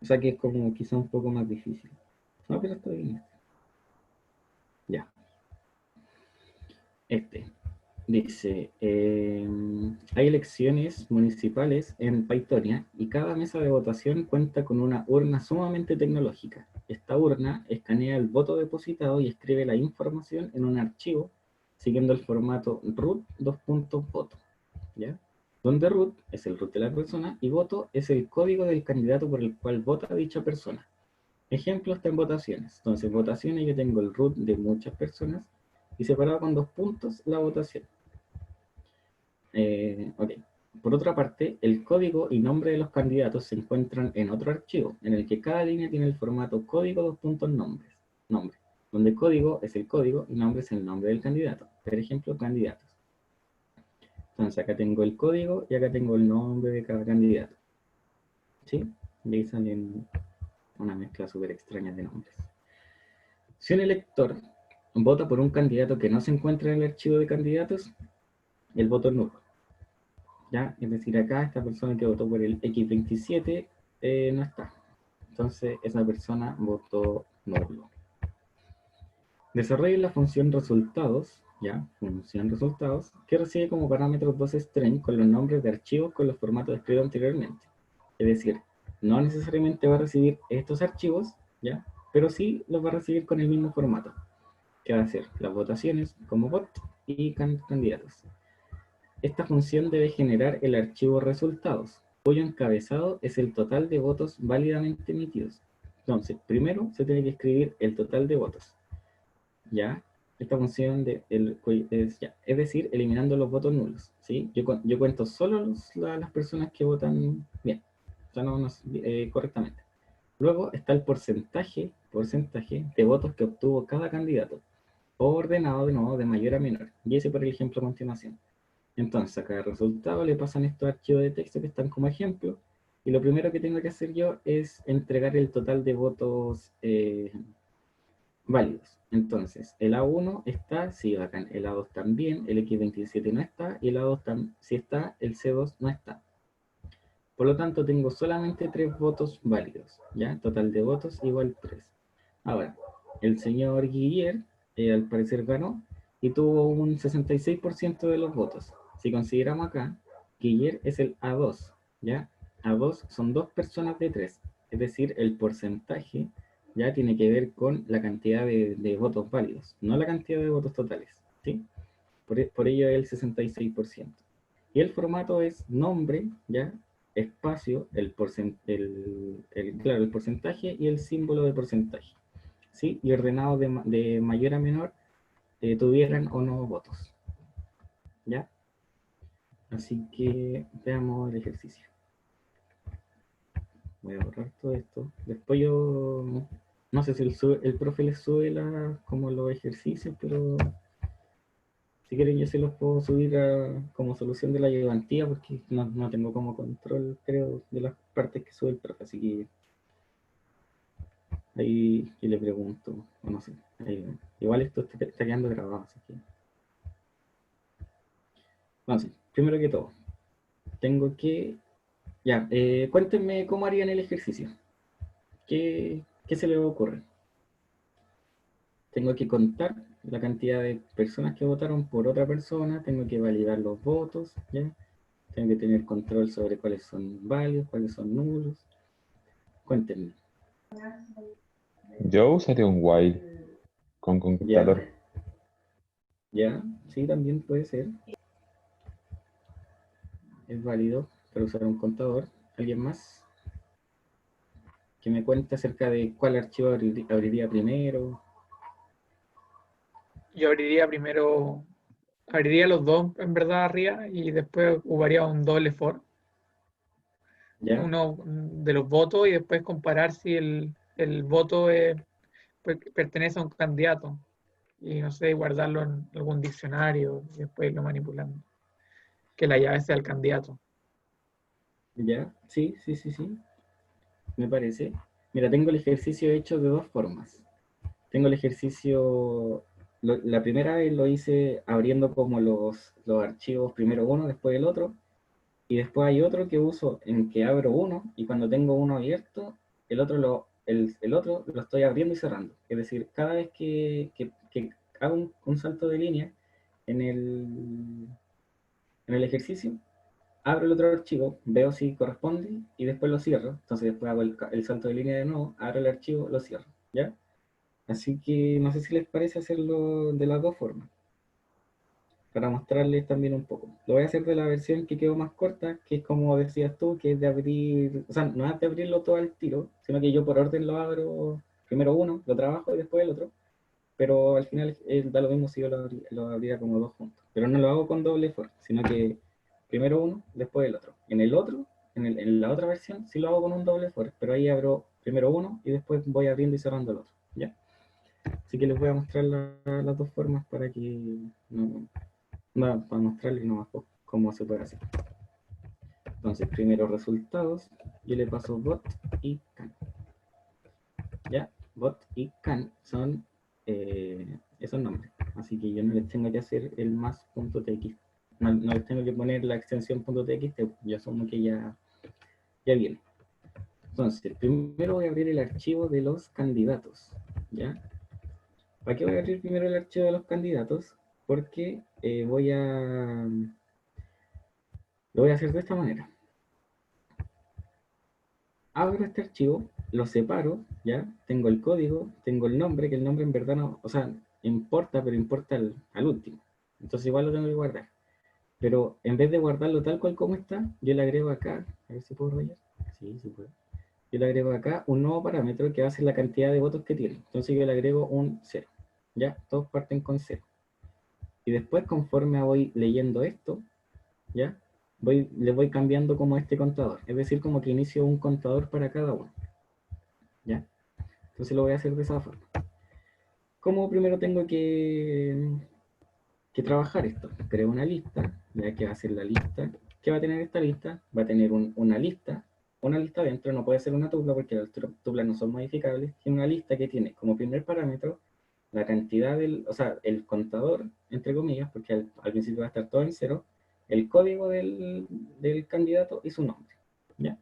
O sea que es como quizá un poco más difícil. No, pero está bien. Ya, este. Dice, hay elecciones municipales en Paitonia y cada mesa de votación cuenta con una urna sumamente tecnológica. Esta urna escanea el voto depositado y escribe la información en un archivo siguiendo el formato root voto, ¿ya? Donde root es el root de la persona y voto es el código del candidato por el cual vota dicha persona. Ejemplos en votaciones. Entonces, votaciones yo tengo el root de muchas personas y separado con 2 puntos la votación. Ok. Por otra parte, el código y nombre de los candidatos se encuentran en otro archivo, en el que cada línea tiene el formato código nombre, donde código es el código y nombre es el nombre del candidato. Por ejemplo, candidatos. Entonces acá tengo el código y acá tengo el nombre de cada candidato. ¿Sí? Y ahí salen una mezcla súper extraña de nombres. Si un elector vota por un candidato que no se encuentra en el archivo de candidatos, el voto es nulo. ¿ya? Es decir, acá esta persona que votó por el X27 no está. Entonces, esa persona votó nulo. Desarrollen la función resultados, ¿ya? Función resultados, que recibe como parámetros dos strings con los nombres de archivos con los formatos descritos anteriormente. Es decir, no necesariamente va a recibir estos archivos, ¿ya? Pero sí los va a recibir con el mismo formato, que va a ser las votaciones como bot y candidatos. Esta función debe generar el archivo resultados, cuyo encabezado es el total de votos válidamente emitidos. Entonces, primero se tiene que escribir el total de votos, ¿ya? Esta función es decir, eliminando los votos nulos, ¿sí? Yo cuento solo las personas que votan bien, o sea, correctamente. Luego está el porcentaje de votos que obtuvo cada candidato, ordenado de nuevo de mayor a menor, y ese por el ejemplo a continuación. Entonces, a cada resultado le pasan estos archivos de texto que están como ejemplo, y lo primero que tengo que hacer yo es entregar el total de votos válidos. Entonces, el A1 está, sí, bacán, el A2 también, el X27 no está, y el A2 sí está, el C2 no está. Por lo tanto, tengo solamente 3 votos válidos, ¿ya? Total de votos igual 3. Ahora, el señor Guillier, al parecer ganó, y tuvo un 66% de los votos. Si consideramos acá, Guillier es el A2, ¿ya? A2 son 2 personas de 3, es decir, el porcentaje ya tiene que ver con la cantidad de votos válidos, no la cantidad de votos totales, ¿sí? Por ello es el 66%. Y el formato es nombre, ¿ya? Espacio, claro, el porcentaje y el símbolo de porcentaje, ¿sí? Y ordenado de mayor a menor, tuvieran o no votos, ¿ya? Así que veamos el ejercicio. Voy a borrar todo esto. Después yo, no sé si el profe les sube como los ejercicios, pero si quieren yo se los puedo subir como solución de la ayudantía, porque no tengo como control, creo, de las partes que sube el profe, así que ahí yo le pregunto, o no sé. Igual esto está quedando grabado, así que... Bueno, sí, primero que todo, tengo que... Ya, cuéntenme cómo harían el ejercicio. ¿Qué se les ocurre? Tengo que contar la cantidad de personas que votaron por otra persona, tengo que validar los votos, ¿ya? Tengo que tener control sobre cuáles son válidos, cuáles son nulos. Cuéntenme. Yo usaría un while con ¿Ya? conquistador. ¿Ya? Sí, también puede ser. Es válido para usar un contador. ¿Alguien más? Que me cuente acerca de cuál archivo abriría primero. Yo abriría los dos en verdad arriba y después jugaría un doble for, ¿Ya? uno de los votos y después comparar si el voto pertenece a un candidato y no sé, guardarlo en algún diccionario y después lo manipulando. Que la llave sea el candidato. ¿Ya? Sí, sí, sí, sí. Me parece. Mira, tengo el ejercicio hecho de dos formas. Tengo el ejercicio, la primera vez lo hice abriendo como los archivos, primero uno, después el otro, y después hay otro que uso en que abro uno, y cuando tengo uno abierto, el otro lo estoy abriendo y cerrando. Es decir, cada vez que hago un salto de línea en el ejercicio, abro el otro archivo, veo si corresponde, y después lo cierro. Entonces después hago el salto de línea de nuevo, abro el archivo, lo cierro, ¿ya? Así que no sé si les parece hacerlo de las dos formas, para mostrarles también un poco. Lo voy a hacer de la versión que quedó más corta, que es como decías tú, que es de abrir, o sea, no es de abrirlo todo al tiro, sino que yo por orden lo abro, primero uno, lo trabajo y después el otro, pero al final da lo mismo si yo lo abriera como dos juntos. Pero no lo hago con doble for, sino que primero uno, después el otro. En el otro, en la otra versión, sí lo hago con un doble for, pero ahí abro primero uno y después voy abriendo y cerrando el otro, ¿ya? Así que les voy a mostrar las dos formas para que para mostrarles nomás cómo se puede hacer. Entonces, primero resultados, yo le paso bot y can. Ya, bot y can son esos nombres. Así que yo no les tengo que hacer el más.txt. no les tengo que poner la extensión .txt, yo asumo que ya viene. Entonces, primero voy a abrir el archivo de los candidatos, ¿ya? ¿Para qué voy a abrir primero el archivo de los candidatos? Porque lo voy a hacer de esta manera. Abro este archivo, lo separo, ¿ya? Tengo el código, tengo el nombre, que el nombre en verdad no, o sea, importa, pero importa al último. Entonces igual lo tengo que guardar. Pero en vez de guardarlo tal cual como está, yo le agrego acá, a ver si puedo rayar. Sí, sí puedo. Yo le agrego acá un nuevo parámetro que va a ser la cantidad de votos que tiene. Entonces yo le agrego un 0. ¿Ya? Todos parten con 0. Y después, conforme voy leyendo esto, ¿ya? Le voy cambiando como este contador. Es decir, como que inicio un contador para cada uno. ¿Ya? Entonces lo voy a hacer de esa forma. Como primero tengo que trabajar esto? Creo una lista, ya que va a ser la lista. ¿Qué va a tener esta lista? Va a tener una lista dentro, no puede ser una tupla porque las tuplas no son modificables. Tiene una lista que tiene como primer parámetro la cantidad o sea, el contador, entre comillas, porque al principio va a estar todo en 0, el código del candidato y su nombre. ¿Ya?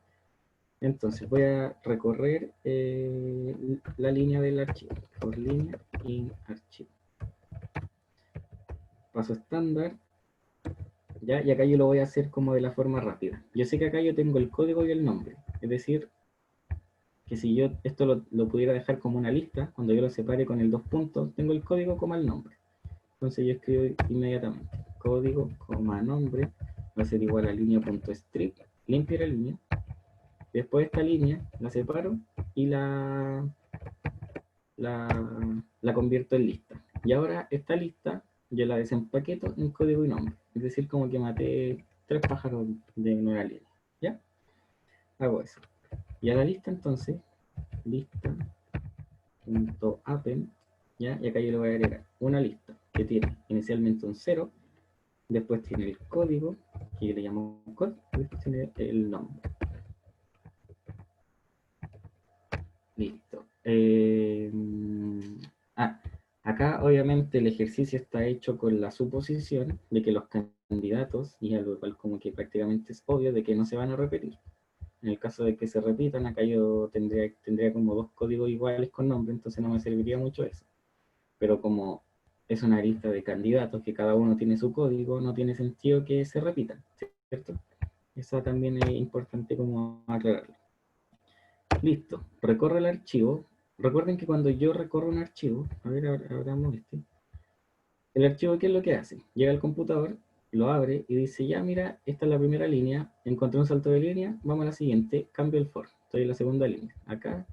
Entonces voy a recorrer la línea del archivo, por línea y archivo. Paso estándar, ¿ya? Y acá yo lo voy a hacer como de la forma rápida. Yo sé que acá yo tengo el código y el nombre, es decir, que si yo esto lo pudiera dejar como una lista, cuando yo lo separe con el 2 puntos, tengo el código como el nombre. Entonces yo escribo inmediatamente código, nombre, va a ser igual a línea.strip, limpio la línea. Después esta línea la separo y la convierto en lista. Y ahora esta lista yo la desempaqueto en código y nombre. Es decir, como que maté 3 pájaros de una línea. ¿Ya? Hago eso. Y a la lista entonces, lista.append, ¿ya? Y acá yo le voy a agregar una lista que tiene inicialmente un 0, después tiene el código, que yo le llamo code, y después tiene el nombre. Listo. Acá obviamente el ejercicio está hecho con la suposición de que los candidatos, y algo cual como que prácticamente es obvio, de que no se van a repetir. En el caso de que se repitan, acá yo tendría como 2 códigos iguales con nombre, entonces no me serviría mucho eso. Pero como es una lista de candidatos que cada uno tiene su código, no tiene sentido que se repitan, ¿cierto? Eso también es importante como aclararlo. Listo, recorro el archivo. Recuerden que cuando yo recorro un archivo, a ver, abramos este. El archivo, ¿qué es lo que hace? Llega al computador, lo abre y dice, ya mira, esta es la primera línea, encontré un salto de línea, vamos a la siguiente, cambio el for, estoy en la segunda línea, acá,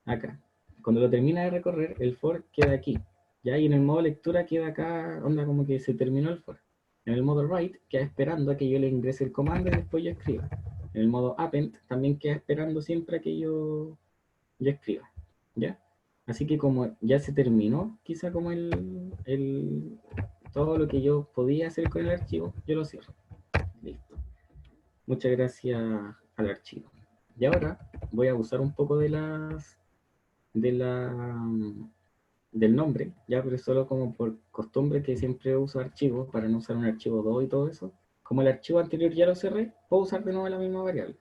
acá. Cuando lo termina de recorrer, el for queda aquí, ya, y en el modo lectura queda acá, onda como que se terminó el for. En el modo write queda esperando a que yo le ingrese el comando y después yo escriba. En el modo append también queda esperando siempre a que yo escriba, ¿ya? Así que como ya se terminó, quizá como todo lo que yo podía hacer con el archivo, yo lo cierro. Listo. Muchas gracias al archivo. Y ahora voy a usar un poco del nombre, ya, pero solo como por costumbre que siempre uso archivos para no usar un archivo 2 y todo eso. Como el archivo anterior ya lo cerré, puedo usar de nuevo la misma variable.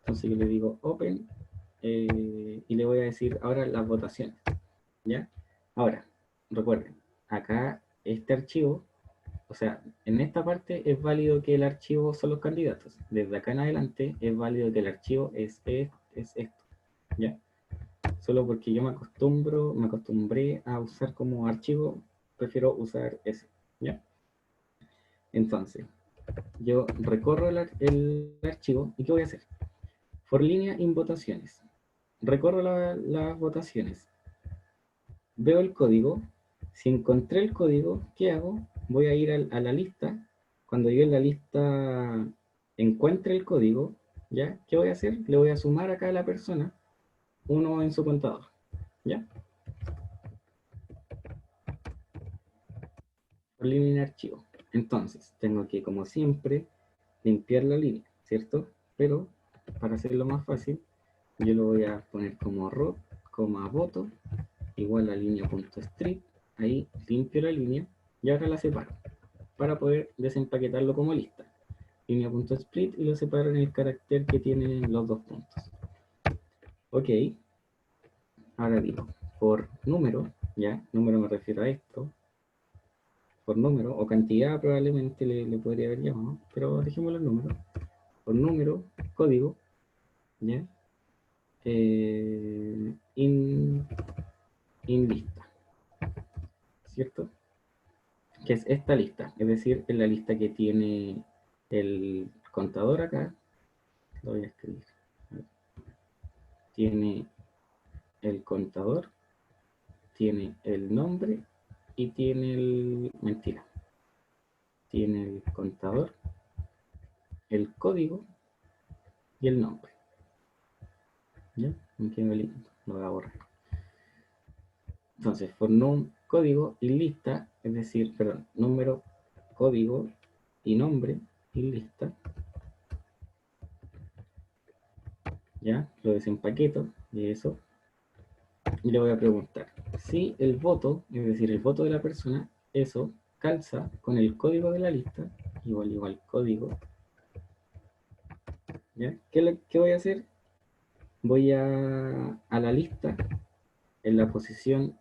Entonces yo le digo open y le voy a decir ahora las votaciones, ¿ya? Ahora, recuerden, acá este archivo, o sea, en esta parte es válido que el archivo son los candidatos. Desde acá en adelante es válido que el archivo es esto, ¿ya? Solo porque yo me acostumbré a usar como archivo, prefiero usar ese, ¿ya? Entonces, yo recorro el archivo y ¿qué voy a hacer? For línea in votaciones. Recorro las votaciones. Veo el código. Si encontré el código, ¿qué hago? Voy a ir a la lista. Cuando yo en la lista encuentre el código, ¿ya? ¿Qué voy a hacer? Le voy a sumar acá a la persona uno en su contador, ¿ya? Por línea en archivo. Entonces, tengo que, como siempre, limpiar la línea, ¿cierto? Pero, para hacerlo más fácil, yo lo voy a poner como row, voto, igual a línea.strip. Ahí limpio la línea y ahora la separo. para poder desempaquetarlo como lista. Línea.split y lo separo en el carácter que tiene los dos puntos. Ok, ahora digo, por número, ya, número me refiero a esto, por número, o cantidad probablemente le podría haber llamado, pero dejémoslo en número. Por número, código, ¿ya? In lista, ¿cierto? Que es esta lista, es decir, es la lista que tiene el contador acá, lo voy a escribir. Tiene el contador, tiene el nombre y tiene el... mentira. Tiene el contador, el código y el nombre. ¿Ya? Me quedo lindo, lo voy a borrar. Entonces, for num, código y lista, es decir, perdón, número, código y nombre y lista. ¿Ya? Lo desempaqueto de eso. Y le voy a preguntar si el voto, es decir, el voto de la persona, eso calza con el código de la lista, igual código. ¿Ya? ¿Qué voy a hacer? Voy a la lista, en la posición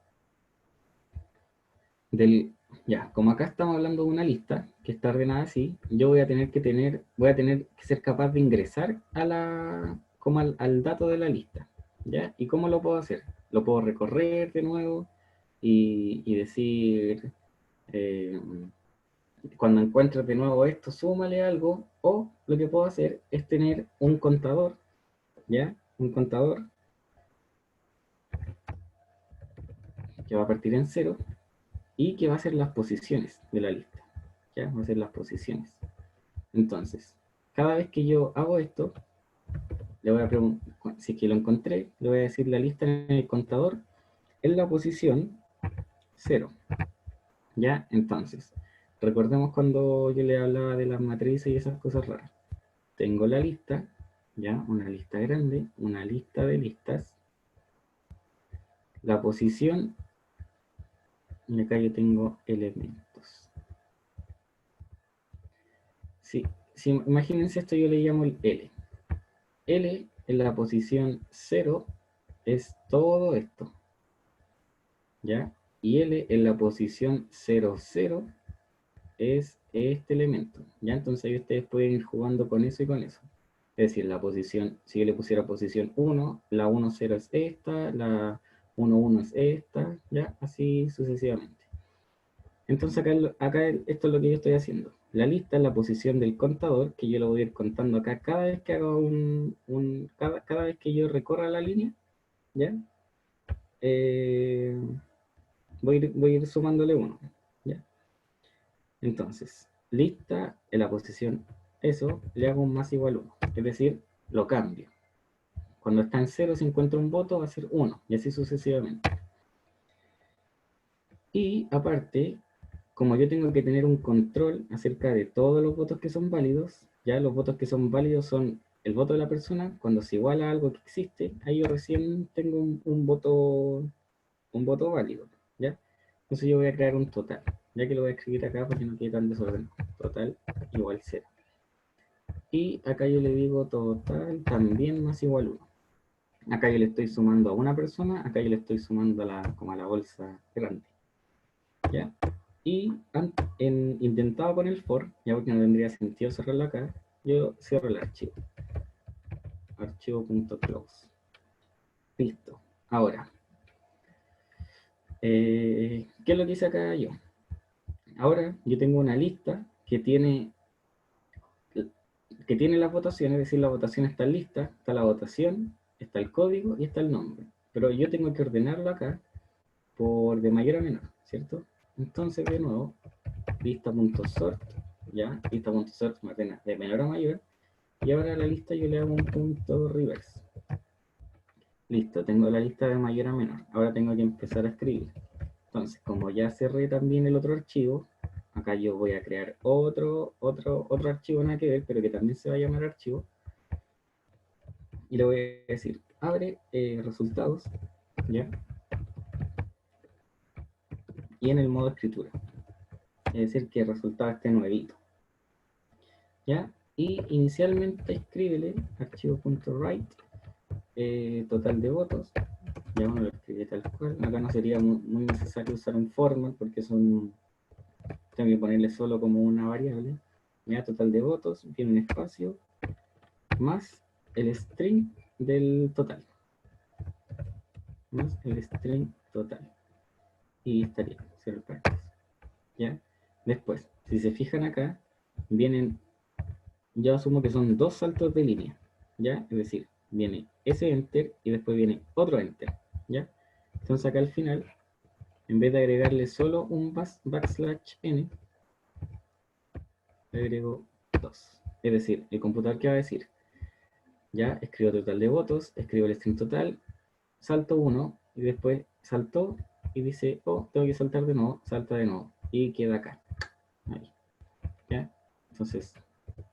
del... Ya, como acá estamos hablando de una lista que está ordenada así, yo voy a tener que ser capaz de ingresar como al dato de la lista. ¿Ya? ¿Y cómo lo puedo hacer? Lo puedo recorrer de nuevo y decir, cuando encuentres de nuevo esto, súmale algo, o lo que puedo hacer es tener un contador, ¿ya? Un contador que va a partir en 0 y que va a ser las posiciones de la lista, ¿ya? Va a ser las posiciones. Entonces, cada vez que yo hago esto, le voy a preguntar, si es que lo encontré, le voy a decir la lista en el contador en la posición 0, ¿ya? Entonces, recordemos cuando yo le hablaba de las matrices y esas cosas raras. Tengo la lista, ¿ya? Una lista grande, una lista de listas, la posición, y acá yo tengo elementos. Sí, imagínense esto, yo le llamo el L. L en la posición 0 es todo esto, ¿ya? Y L en la posición 0, 0 es este elemento, ¿ya? Entonces ahí ustedes pueden ir jugando con eso y con eso. Es decir, la posición, si yo le pusiera posición 1, la 1, 0 es esta, la 1, 1 es esta, ¿ya? Así sucesivamente. Entonces acá esto es lo que yo estoy haciendo. La lista es la posición del contador, que yo lo voy a ir contando acá cada vez que haga cada vez que yo recorra la línea, ¿ya? Voy a ir sumándole 1, ¿ya? Entonces, lista en la posición eso, le hago un más igual 1, es decir, lo cambio. Cuando está en 0, si encuentra un voto, va a ser 1, y así sucesivamente. Y aparte, como yo tengo que tener un control acerca de todos los votos que son válidos, ya los votos que son válidos son el voto de la persona, cuando se iguala a algo que existe, ahí yo recién tengo un voto válido, ¿ya? Entonces yo voy a crear un total, ya que lo voy a escribir acá para que no quede tan desordenado. Total igual 0. Y acá yo le digo total también más igual 1. Acá yo le estoy sumando a una persona, acá yo le estoy sumando como a la bolsa grande. ¿Ya? Y intentado con el for, ya porque no tendría sentido cerrarlo acá, yo cierro el archivo. Archivo.close. Listo. Ahora, ¿qué es lo que hice acá yo? Ahora yo tengo una lista que tiene las votaciones, es decir, la votación está lista, está la votación, está el código y está el nombre. Pero yo tengo que ordenarlo acá por de mayor a menor, ¿cierto? Entonces, de nuevo, lista.sort, ya, lista.sort me ordena de menor a mayor, y ahora a la lista yo le hago un punto reverse. Listo, tengo la lista de mayor a menor. Ahora tengo que empezar a escribir. Entonces, como ya cerré también el otro archivo, acá yo voy a crear otro archivo nada que ver, pero que también se va a llamar archivo. Y le voy a decir, abre resultados, ¿ya? Y en el modo escritura. es decir, que el resultado esté nuevito. ¿Ya? Y inicialmente escríbele archivo.write total de votos. Ya uno lo escribe tal cual. Acá no sería muy necesario usar un format porque tengo que ponerle solo como una variable. Ya, total de votos, tiene un espacio, más el string del total. Más el string total. Y estaría, cierro el paréntesis. ¿Ya? Después, si se fijan acá, vienen, yo asumo que son 2 saltos de línea. ¿Ya? Es decir, viene ese enter y después viene otro enter. ¿Ya? Entonces acá al final, en vez de agregarle solo un backslash n, le agrego 2. Es decir, el computador que va a decir, ya escribo total de votos, escribo el string total, salto 1 y después saltó y dice, oh, tengo que saltar de nuevo, salta de nuevo y queda acá. Ahí. ¿Ya? Entonces,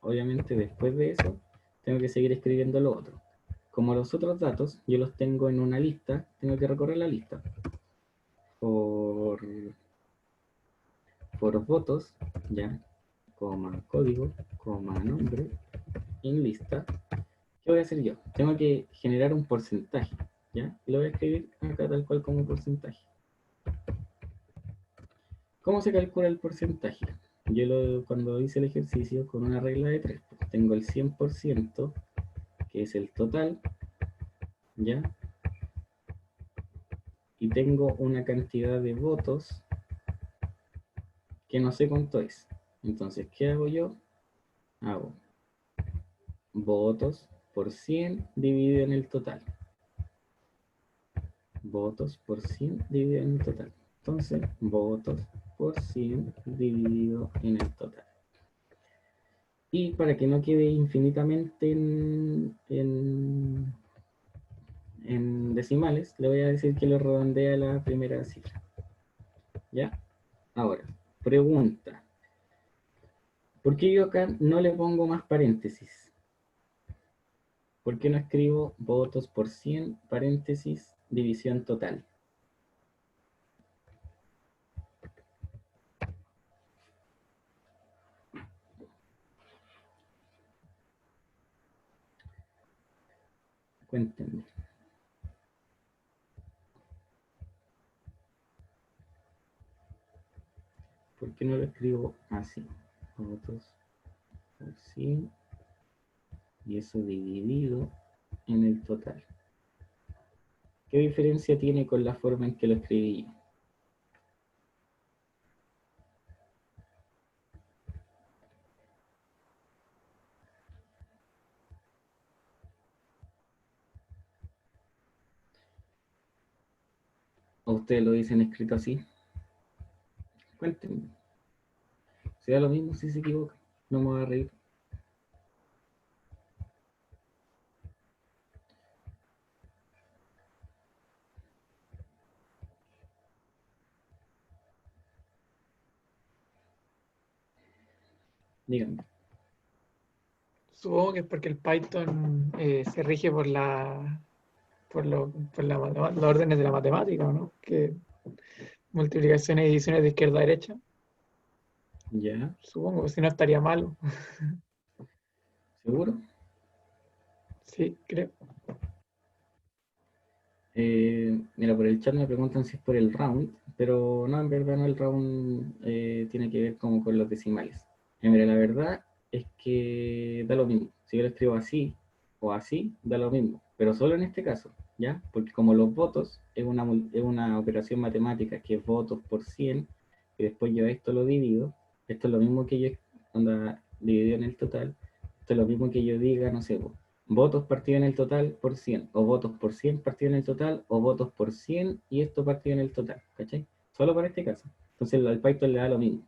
obviamente después de eso, tengo que seguir escribiendo lo otro. Como los otros datos, yo los tengo en una lista, tengo que recorrer la lista. Por votos, ya, coma código, coma nombre, en lista. ¿Qué voy a hacer yo? Tengo que generar un porcentaje, ¿ya? Y lo voy a escribir acá tal cual como porcentaje. ¿Cómo se calcula el porcentaje? Yo cuando hice el ejercicio con una regla de 3, pues tengo el 100%, que es el total, ¿ya? Y tengo una cantidad de votos que no sé cuánto es. Entonces, ¿qué hago yo? Hago votos por 100 dividido en el total. Votos por 100 dividido en el total. Entonces, votos por 100 dividido en el total. Y para que no quede infinitamente en decimales, le voy a decir que lo redondea a la primera cifra. ¿Ya? Ahora, pregunta. ¿Por qué yo acá no le pongo más paréntesis? ¿Por qué no escribo votos por 100, paréntesis, división total? Cuéntenme. ¿Por qué no lo escribo así? Votos por 100 y eso dividido en el total. ¿Qué diferencia tiene con la forma en que lo escribí yo? ¿O ustedes lo dicen escrito así? Cuéntenme. Si da lo mismo si se equivoca. No me voy a reír. Díganme. Supongo que es porque el Python se rige por los órdenes de la matemática, ¿no? Que multiplicaciones y divisiones de izquierda a derecha. ¿Ya? Supongo, si no estaría malo. ¿Seguro? Sí, creo. Mira, por el chat me preguntan si es por el round, pero no, en verdad no, el round tiene que ver como con los decimales. Mira, la verdad es que da lo mismo. Si yo lo escribo así o así, da lo mismo, pero solo en este caso, ¿ya? Porque como los votos es una operación matemática que es votos por 100, y después yo esto lo divido, esto es lo mismo que yo, onda, dividido en el total, esto es lo mismo que yo diga, no sé, votos partido en el total por 100, o votos por 100 partido en el total, o votos por 100 y esto partido en el total, ¿cachai? Solo para este caso. Entonces al Python le da lo mismo.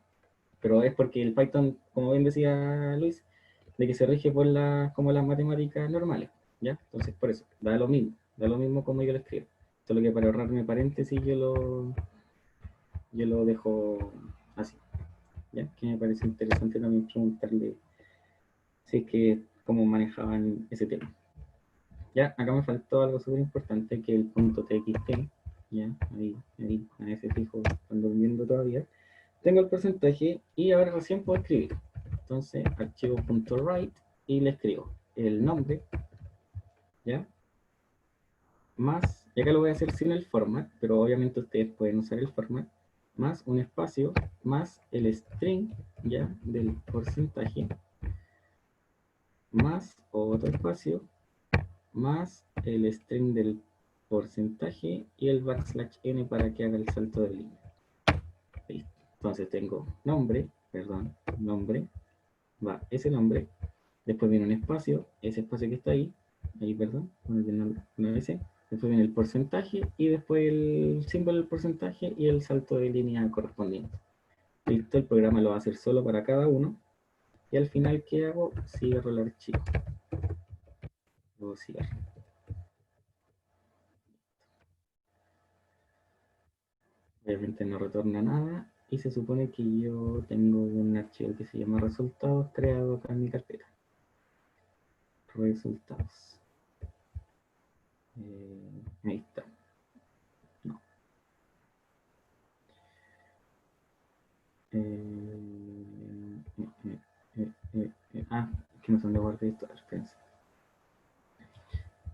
Pero es porque el Python, como bien decía Luis, de que se rige por como las matemáticas normales, ¿ya? Entonces por eso, da lo mismo como yo lo escribo. Solo que para ahorrarme paréntesis yo lo dejo así, ¿ya? Que me parece interesante también preguntarle si es que cómo manejaban ese tema. Ya, acá me faltó algo súper importante, que el punto TXT, ya, ahí, a ese fijo, están durmiendo todavía, tengo el porcentaje y ahora recién puedo escribir. Entonces, archivo.write y le escribo el nombre, ¿ya? Más, y acá lo voy a hacer sin el format, pero obviamente ustedes pueden usar el format, más un espacio, más el string, ¿ya? Del porcentaje, más otro espacio, más el string del porcentaje y el \n para que haga el salto de línea. Listo. Entonces tengo nombre, va ese nombre, después viene un espacio, ese espacio que está ahí, perdón, una vez, después viene el porcentaje y después el símbolo del porcentaje y el salto de línea correspondiente. Listo, el programa lo va a hacer solo para cada uno y al final, ¿qué hago? Cierro el archivo. Luego cierro. Obviamente no retorna nada y se supone que yo tengo un archivo que se llama resultados creado acá en mi carpeta. Resultados. Ahí está. No. Que no son de guardar esto. Espérense.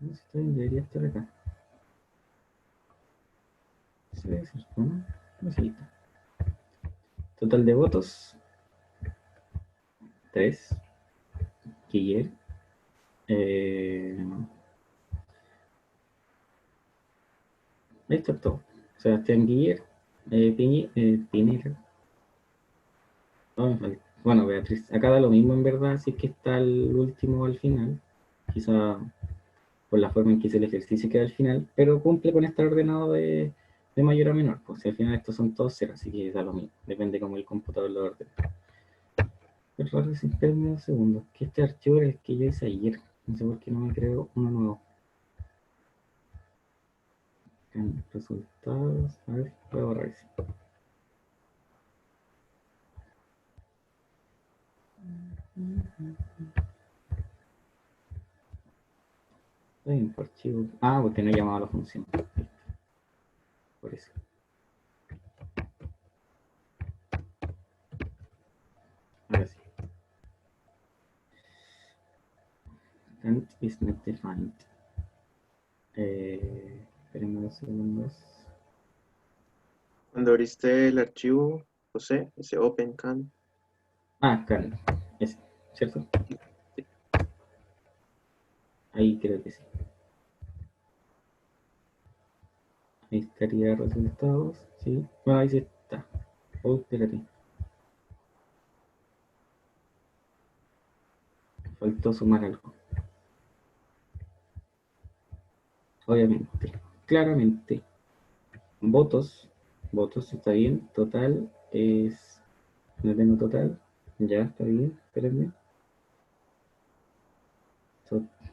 No sé, debería estar acá. Sí, debe ser, ¿no? No sé, ahí está. Total de votos 3. Guiller. Ahí está todo. Sebastián Guiller. Pinera. Oh, bueno, Beatriz. Acá da lo mismo en verdad, así que está el último al final. Quizá por la forma en que hice el ejercicio queda al final, pero cumple con estar ordenado de mayor a menor. Pues al final estos son todos ceros, así que da lo mismo. Depende cómo el computador lo ordene. Es raro sin término segundos. Que este archivo es el que yo hice ayer. No sé por qué no me creo uno nuevo. En resultados. A ver, voy a borrar ese. Ay, archivo. Ah, porque no he llamado a la función. Por eso. Ahora sí. And is not defined. Esperemos 2 segundos. Cuando abriste el archivo, José, ese OpenCAN, Ah, Karen. Ese, ¿cierto? Ahí creo que sí. Ahí estaría resultados. Sí. Bueno, ahí sí está. Oh, espérate. Faltó sumar algo. Obviamente. Claramente. Votos. Votos está bien. Total es. No tengo total. Ya está bien. Espérenme.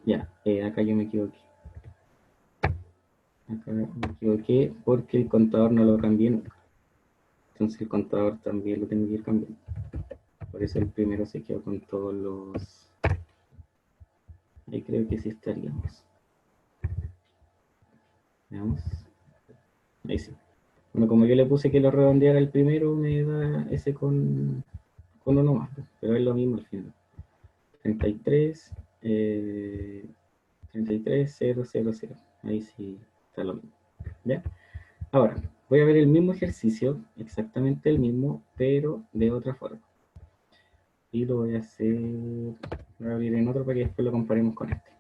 Ya. Acá yo me equivoqué. Acá me equivoqué porque el contador no lo cambié nunca. Entonces el contador también lo tengo que ir cambiando. Por eso el primero se quedó con todos los. Ahí creo que sí estaríamos. Veamos. Ahí sí. Bueno, como yo le puse que lo redondeara el primero, me da ese con uno más. Pero es lo mismo al final. 33, 33,000. Ahí sí está lo mismo. ¿Ya? Ahora, voy a ver el mismo ejercicio, exactamente el mismo, pero de otra forma. Y lo voy a hacer, voy a abrir en otro para que después lo comparemos con este.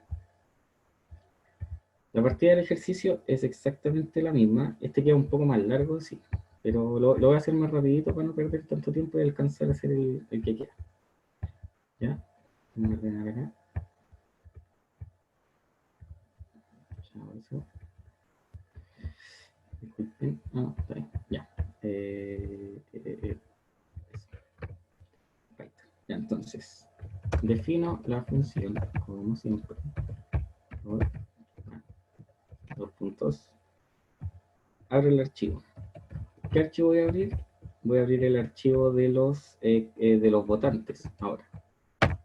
La partida del ejercicio es exactamente la misma. Este queda un poco más largo, sí. Pero lo voy a hacer más rapidito para no perder tanto tiempo y alcanzar a hacer el que queda. ¿Ya? Voy a ordenar acá. Eso. Disculpen. Ah, está bien. Ya. Ya, entonces, defino la función, como siempre, por 2 puntos. Abro el archivo. ¿Qué archivo voy a abrir? Voy a abrir el archivo de los votantes. Ahora,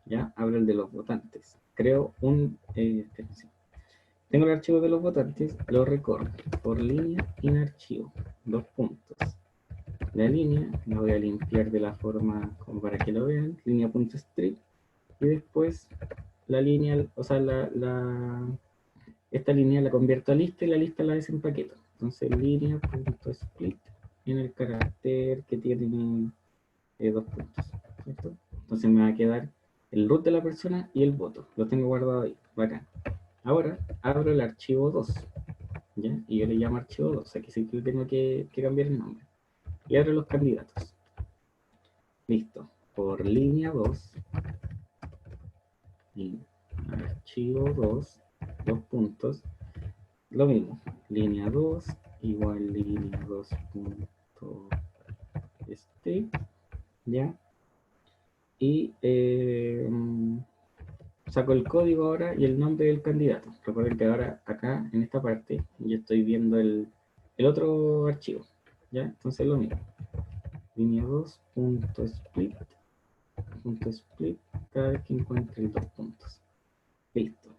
ya, abro el de los votantes. Creo un. Tengo el archivo de los votantes, lo recorro por línea en archivo. 2 puntos. la línea, la voy a limpiar de la forma como para que lo vean, línea.strip, y después la línea, o sea, esta línea la convierto a lista y la lista la desempaqueto. Entonces línea.split en el carácter que tiene 2 puntos, ¿cierto? Entonces me va a quedar el root de la persona y el voto. Lo tengo guardado ahí, bacán. Ahora abro el archivo 2, ¿ya? Y yo le llamo archivo 2, aquí sí que tengo que cambiar el nombre. Y abro los candidatos. Listo. Por línea 2, y archivo 2, 2 puntos, lo mismo. Línea 2 igual línea 2 punto ¿ya? Y saco el código ahora y el nombre del candidato. Recuerden que ahora acá en esta parte yo estoy viendo el otro archivo, ¿ya? Entonces lo mismo. Línea 2.split cada vez que encuentre 2 puntos. Listo.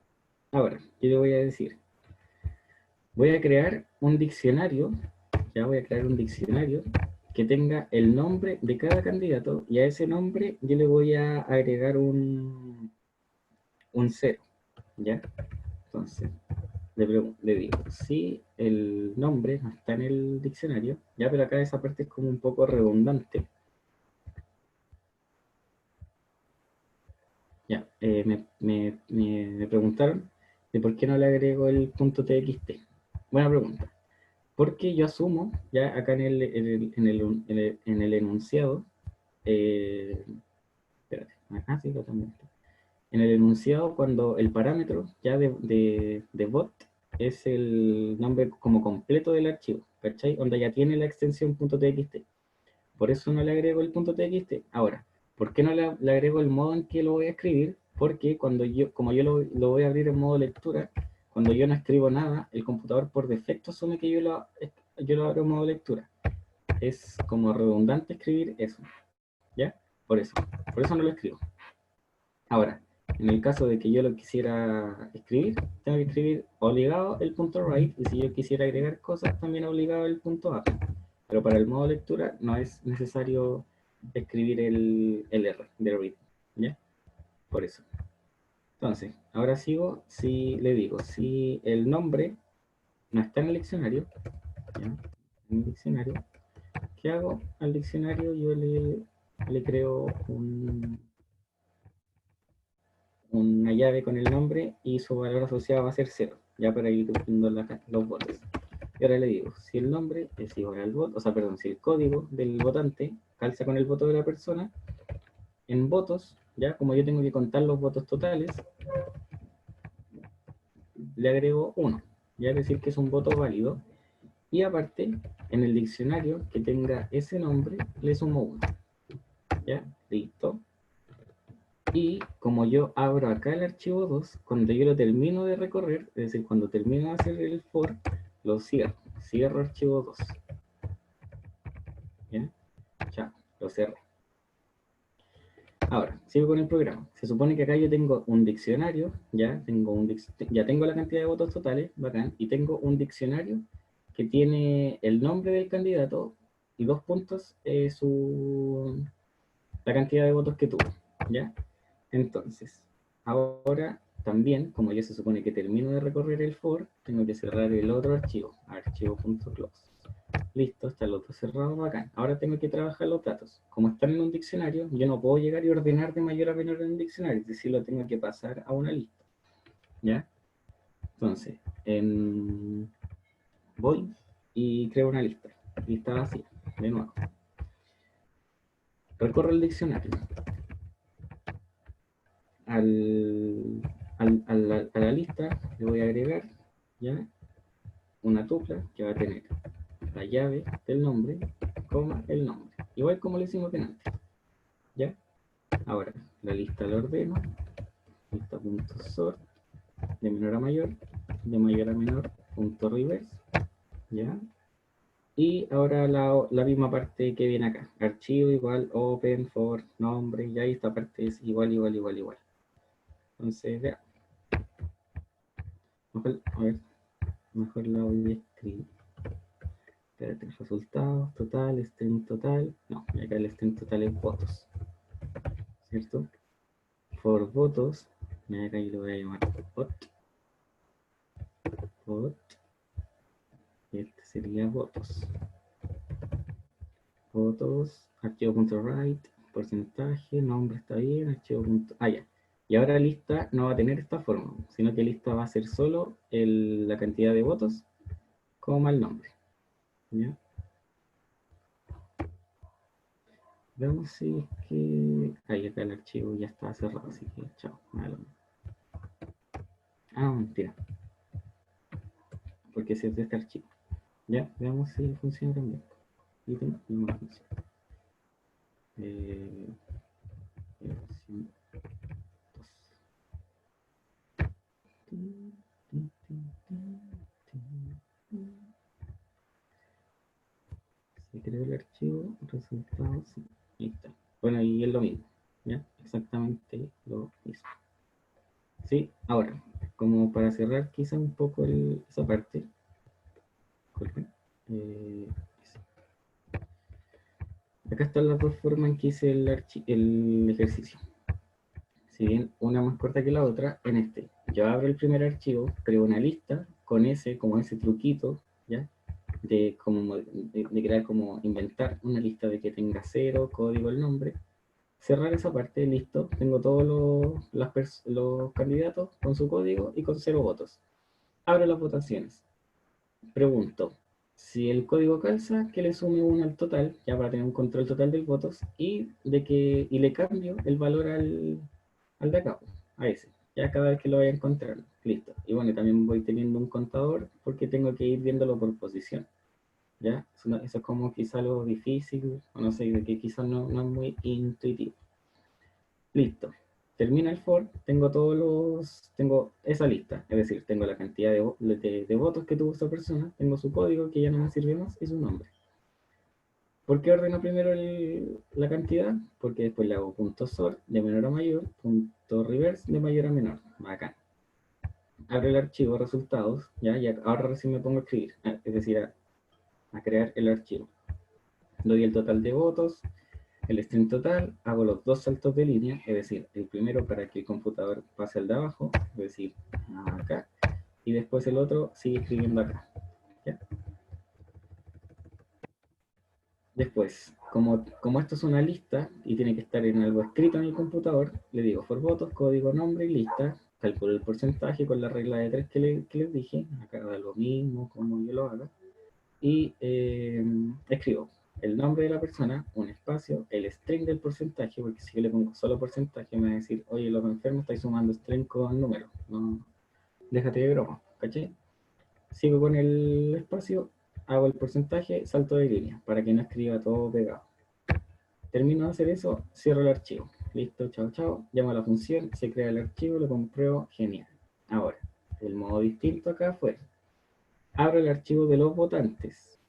Ahora, yo le voy a decir, voy a crear un diccionario, ya voy a crear un diccionario que tenga el nombre de cada candidato y a ese nombre yo le voy a agregar un 0, ¿ya? Entonces, le digo, si el nombre no está en el diccionario, ya, pero acá esa parte es como un poco redundante. Ya, me preguntaron de por qué no le agrego el punto .txt. Buena pregunta. Porque yo asumo, ya acá en el enunciado, espérate, acá sí lo también. En el enunciado, cuando el parámetro ya de bot es el nombre como completo del archivo, ¿cachai? Donde ya tiene la extensión .txt. Por eso no le agrego el .txt. Ahora, ¿por qué no le agrego el modo en que lo voy a escribir? Porque como yo lo voy a abrir en modo lectura, cuando yo no escribo nada, el computador por defecto asume que yo lo abro en modo lectura. Es como redundante escribir eso, ¿ya? Por eso no lo escribo. Ahora, en el caso de que yo lo quisiera escribir, tengo que escribir obligado el punto .write, y si yo quisiera agregar cosas, también obligado el punto .add. Pero para el modo lectura no es necesario escribir el R de read, ¿ya? Por eso. Entonces, ahora sigo, si le digo, si el nombre no está en el diccionario, ¿ya? En el diccionario, ¿qué hago? Al diccionario yo le creo una llave con el nombre y su valor asociado va a ser 0, ya para ir viendo los votos. Y ahora le digo, si el nombre es igual al voto, o sea, perdón, si el código del votante calza con el voto de la persona, en votos, ya como yo tengo que contar los votos totales, le agrego 1, ya es decir que es un voto válido, y aparte, en el diccionario que tenga ese nombre, le sumo 1, ya, listo. Y como yo abro acá el archivo 2, cuando yo lo termino de recorrer, es decir, cuando termino de hacer el for, lo cierro archivo 2, ¿ya? Chao, lo cerré. Ahora, sigo con el programa. Se supone que acá yo tengo un diccionario, ya tengo la cantidad de votos totales, bacán, y tengo un diccionario que tiene el nombre del candidato y 2 puntos, la cantidad de votos que tuvo, ¿ya? Entonces, ahora también, como ya se supone que termino de recorrer el for, tengo que cerrar el otro archivo, archivo.close. Listo, está el otro cerrado, bacán. Ahora tengo que trabajar los datos. Como están en un diccionario, yo no puedo llegar y ordenar de mayor a menor en un diccionario, es decir, lo tengo que pasar a una lista, ¿ya? Entonces, voy y creo una lista vacía, de nuevo. Recorro el diccionario. A la lista le voy a agregar, ¿ya? Una tupla que va a tener la llave del nombre, coma, el nombre. Igual como lo hicimos antes, ¿ya? Ahora, la lista la ordeno, lista.sort, de menor a mayor, de mayor a menor, punto reverse, ¿ya? Y ahora la misma parte que viene acá, archivo igual, open, for, nombre, ya esta parte es igual. Entonces, vea, mejor la voy a escribir. Espérate, resultados, total, string total. No, acá el string total es votos, ¿cierto? For votos, acá yo lo voy a llamar vot, y este sería votos. Votos, archivo.write, porcentaje, nombre está bien, archivo. Ah, ya. Y ahora lista no va a tener esta forma, sino que lista va a ser solo la cantidad de votos, como el nombre. ¿Ya? Veamos si es que... Ahí acá el archivo ya está cerrado, así que chao. Malo. Ah, mentira. Porque ese es de este archivo. Ya, veamos si funciona también. Ítem, no funciona. Versión 2. Se creó el archivo, resultados, sí, ahí está. Bueno, y es lo mismo, ¿ya? Exactamente lo mismo. Sí, ahora, como para cerrar quizá un poco esa parte, disculpen, acá están las dos formas en que hice el ejercicio. Si bien una más corta que la otra, en este, yo abro el primer archivo, creo una lista con como ese truquito, ¿ya? De crear como inventar una lista de que tenga 0, código, el nombre, cerrar esa parte, listo, tengo todos los candidatos con su código y con 0 votos. Abro las votaciones, pregunto, si el código calza, que le sume 1 al total, ya para tener un control total de votos, y le cambio el valor al de acá, a ese, ya cada vez que lo vaya a encontrar, listo. Y bueno, también voy teniendo un contador porque tengo que ir viéndolo por posición. ¿Ya? Eso es como quizá lo difícil, o no sé, de que quizás no es muy intuitivo. Listo. Termina el for, tengo esa lista, es decir, tengo la cantidad de votos que tuvo esa persona, tengo su código que ya no me sirve más y su nombre. ¿Por qué ordeno primero la cantidad? Porque después le hago punto sort de menor a mayor, punto reverse de mayor a menor. Bacán. Abro el archivo resultados, ¿ya? Y ahora recién me pongo a escribir, es decir, a crear el archivo. Doy el total de votos, el string total, hago los dos saltos de línea, es decir, el primero para que el computador pase al de abajo, es decir, acá, y después el otro sigue escribiendo acá. ¿Ya? Después, como esto es una lista y tiene que estar en algo escrito en el computador, le digo for votos, código, nombre y lista, calculo el porcentaje con la regla de 3 que les dije, acá da lo mismo como yo lo haga, y escribo el nombre de la persona, un espacio, el string del porcentaje, porque si yo le pongo solo porcentaje me va a decir, oye, los enfermos estáis sumando string con número, no, déjate de broma, ¿caché? Sigo con el espacio, hago el porcentaje, salto de línea, para que no escriba todo pegado. Termino de hacer eso, cierro el archivo. Listo, chao, chao. Llamo a la función, se crea el archivo, lo compruebo, genial. Ahora, el modo distinto acá fue, abro el archivo de los votantes,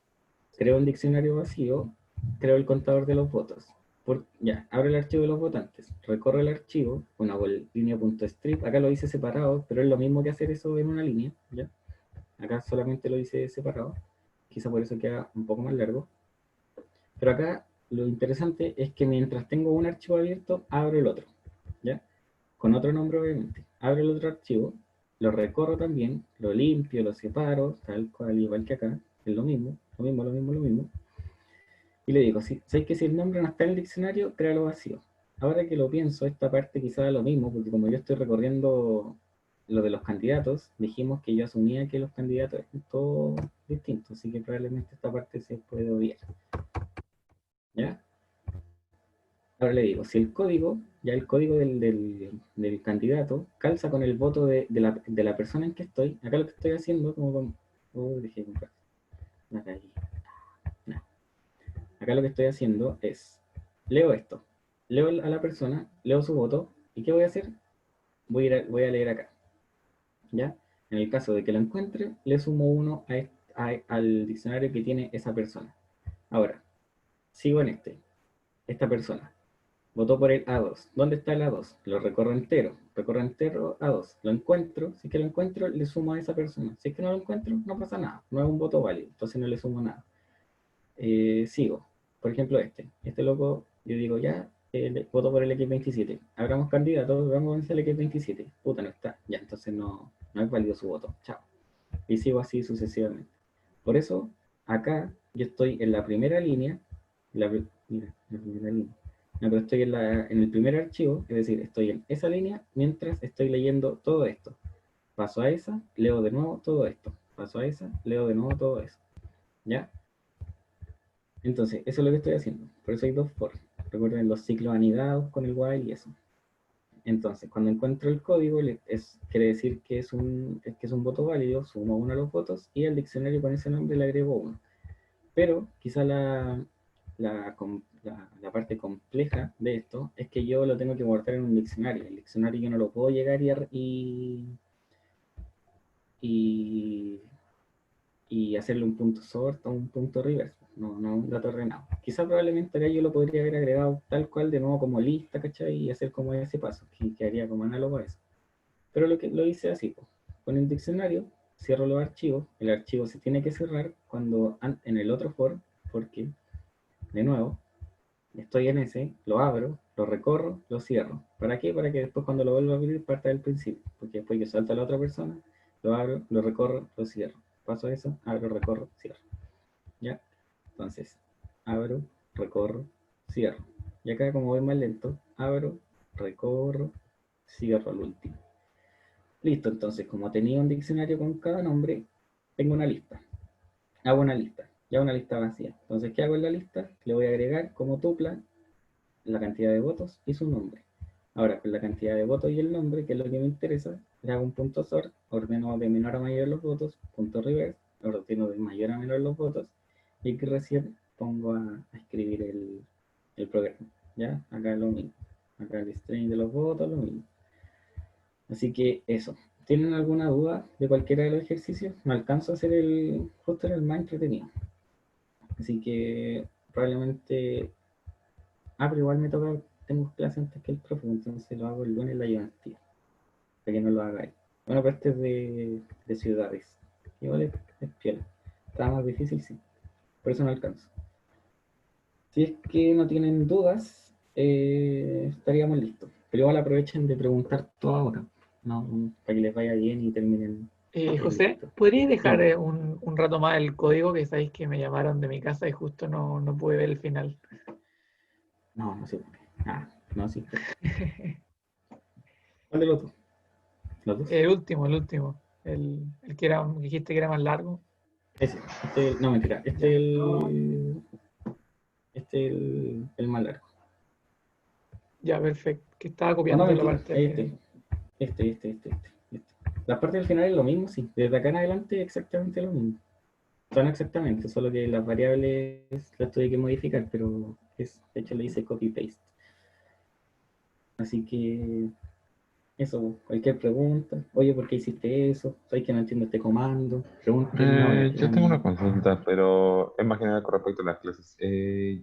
creo un diccionario vacío, creo el contador de los votos. Ya, abro el archivo de los votantes, recorro el archivo, bueno, hago el línea.strip, acá lo hice separado, pero es lo mismo que hacer eso en una línea, ¿ya? Acá solamente lo hice separado, quizá por eso queda un poco más largo. Pero acá lo interesante es que mientras tengo un archivo abierto, abro el otro, ¿ya? Con otro nombre obviamente. Abro el otro archivo, lo recorro también, lo limpio, lo separo, tal cual, igual que acá, es lo mismo, lo mismo, lo mismo, lo mismo. Y le digo, si sabes que si el nombre no está en el diccionario, créalo vacío. Ahora que lo pienso, esta parte quizá es lo mismo, porque como yo estoy recorriendo lo de los candidatos, dijimos que yo asumía que los candidatos eran todos distintos, así que probablemente esta parte se puede obviar. ¿Ya? Ahora le digo, si el código, ya el código del candidato, calza con el voto de la persona en que estoy, acá lo que estoy haciendo, como con... dejé comprar. No, acá lo que estoy haciendo es, leo esto, leo a la persona, leo su voto, ¿y qué voy a hacer? Voy a leer acá, ¿ya? En el caso de que lo encuentre, le sumo 1 al diccionario que tiene esa persona. Ahora, sigo en esta persona. Votó por el A2. ¿Dónde está el A2? Lo recorro entero A2. Lo encuentro, si es que lo encuentro, le sumo a esa persona. Si es que no lo encuentro, no pasa nada. No es un voto válido, entonces no le sumo nada. sigo. Por ejemplo, este loco, yo digo ya, voto por el X27. Abramos candidatos, vamos al X27. Puta, no está. Ya, entonces no es válido su voto. Chao. Y sigo así sucesivamente. Por eso, acá yo estoy en la primera línea, mira, la primera línea. No, pero estoy en el primer archivo, es decir, estoy en esa línea mientras estoy leyendo todo esto. Paso a esa, leo de nuevo todo esto. Paso a esa, leo de nuevo todo eso. ¿Ya? Entonces, eso es lo que estoy haciendo. Por eso hay dos for. Recuerden los ciclos anidados con el while y eso. Entonces, cuando encuentro el código, quiere decir que es un voto válido, sumo uno a los votos y al diccionario con ese nombre le agrego uno. Pero quizá la parte compleja de esto es que yo lo tengo que guardar en un diccionario. El diccionario yo no lo puedo llegar y hacerle un punto sort o un punto reverse, no un dato ordenado. Quizá probablemente acá yo lo podría haber agregado tal cual de nuevo como lista, ¿cachai? Y hacer como ese paso, que quedaría como análogo a eso. Pero lo hice así, pues. Con el diccionario, cierro los archivos, el archivo se tiene que cerrar cuando en el otro for, porque, de nuevo, estoy en ese, lo abro, lo recorro, lo cierro. ¿Para qué? Para que después cuando lo vuelva a abrir parta del principio, porque después yo salto a la otra persona, lo abro, lo recorro, lo cierro. Paso eso, abro, recorro, cierro. ¿Ya? Entonces, abro, recorro, cierro. Y acá como voy más lento, abro, recorro, cierro al último. Listo, entonces, como tenía un diccionario con cada nombre, tengo una lista. Hago una lista, ya una lista vacía. Entonces, ¿qué hago en la lista? Le voy a agregar como tupla la cantidad de votos y su nombre. Ahora, con la cantidad de votos y el nombre, que es lo que me interesa, le hago un punto sort, ordeno de menor a mayor los votos, punto reverse, ordeno de mayor a menor los votos, y que recién pongo a escribir el programa. ¿Ya? Acá lo mismo. Acá el string de los votos, lo mismo. Así que eso. ¿Tienen alguna duda de cualquiera de los ejercicios? No alcanzo a hacer justo en el más entretenido. Así que probablemente... pero igual me toca, tengo clase antes que el profe, entonces lo hago el lunes en la ayudantía, para que no lo hagáis. Bueno, pero este es de ciudades. Igual es piola. Está más difícil, sí. Por eso no alcanzo. Si es que no tienen dudas, estaríamos listos. Pero igual aprovechen de preguntar todo ahora, ¿no? Para que les vaya bien y terminen. José, Listo. ¿podrías dejar Dime. un rato más el código? Que sabéis que me llamaron de mi casa y justo no pude ver el final. No se puede. No, sí. ¿Cuál de los dos? ¿Los dos? El último. El que dijiste que era más largo. Ese. No, mentira. Ya. El más largo. Ya, perfecto. Que estaba O no, copiando la mentira. parte del final. Este. La parte del final es lo mismo, sí. Desde acá en adelante exactamente lo mismo. Son exactamente, solo que las variables las tuve que modificar, pero de hecho le hice copy-paste. Así que eso, cualquier pregunta. Oye, ¿por qué hiciste eso? ¿Sabes que no entiendo este comando? Pregúntenme ahora. Yo tengo una consulta, pero es más general con respecto a las clases.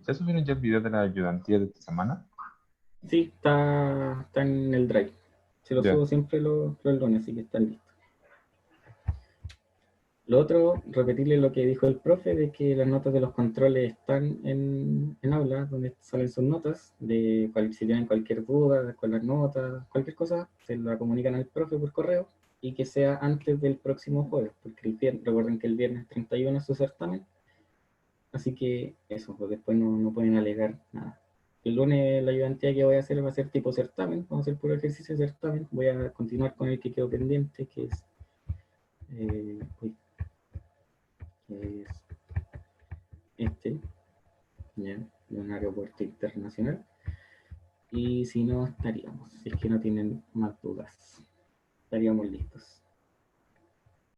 ¿Ya subieron ya el video de la ayudantía de esta semana? Sí, está en el drive. Se lo Ya. subo siempre los lunes, así que están listos. Lo otro, repetirle lo que dijo el profe, de que las notas de los controles están en aula, donde salen sus notas, si tienen cualquier duda con las notas, cualquier cosa, se la comunican al profe por correo, y que sea antes del próximo jueves, porque recuerden que el viernes 31 es su certamen, así que eso, pues después no pueden alegar nada. El lunes la ayudantía que voy a hacer va a ser tipo certamen, vamos a hacer puro ejercicio de certamen, voy a continuar con el que quedó pendiente, que es... uy, que es ¿ya? De un aeropuerto internacional. Y si no, estaríamos, si es que no tienen más dudas, estaríamos listos.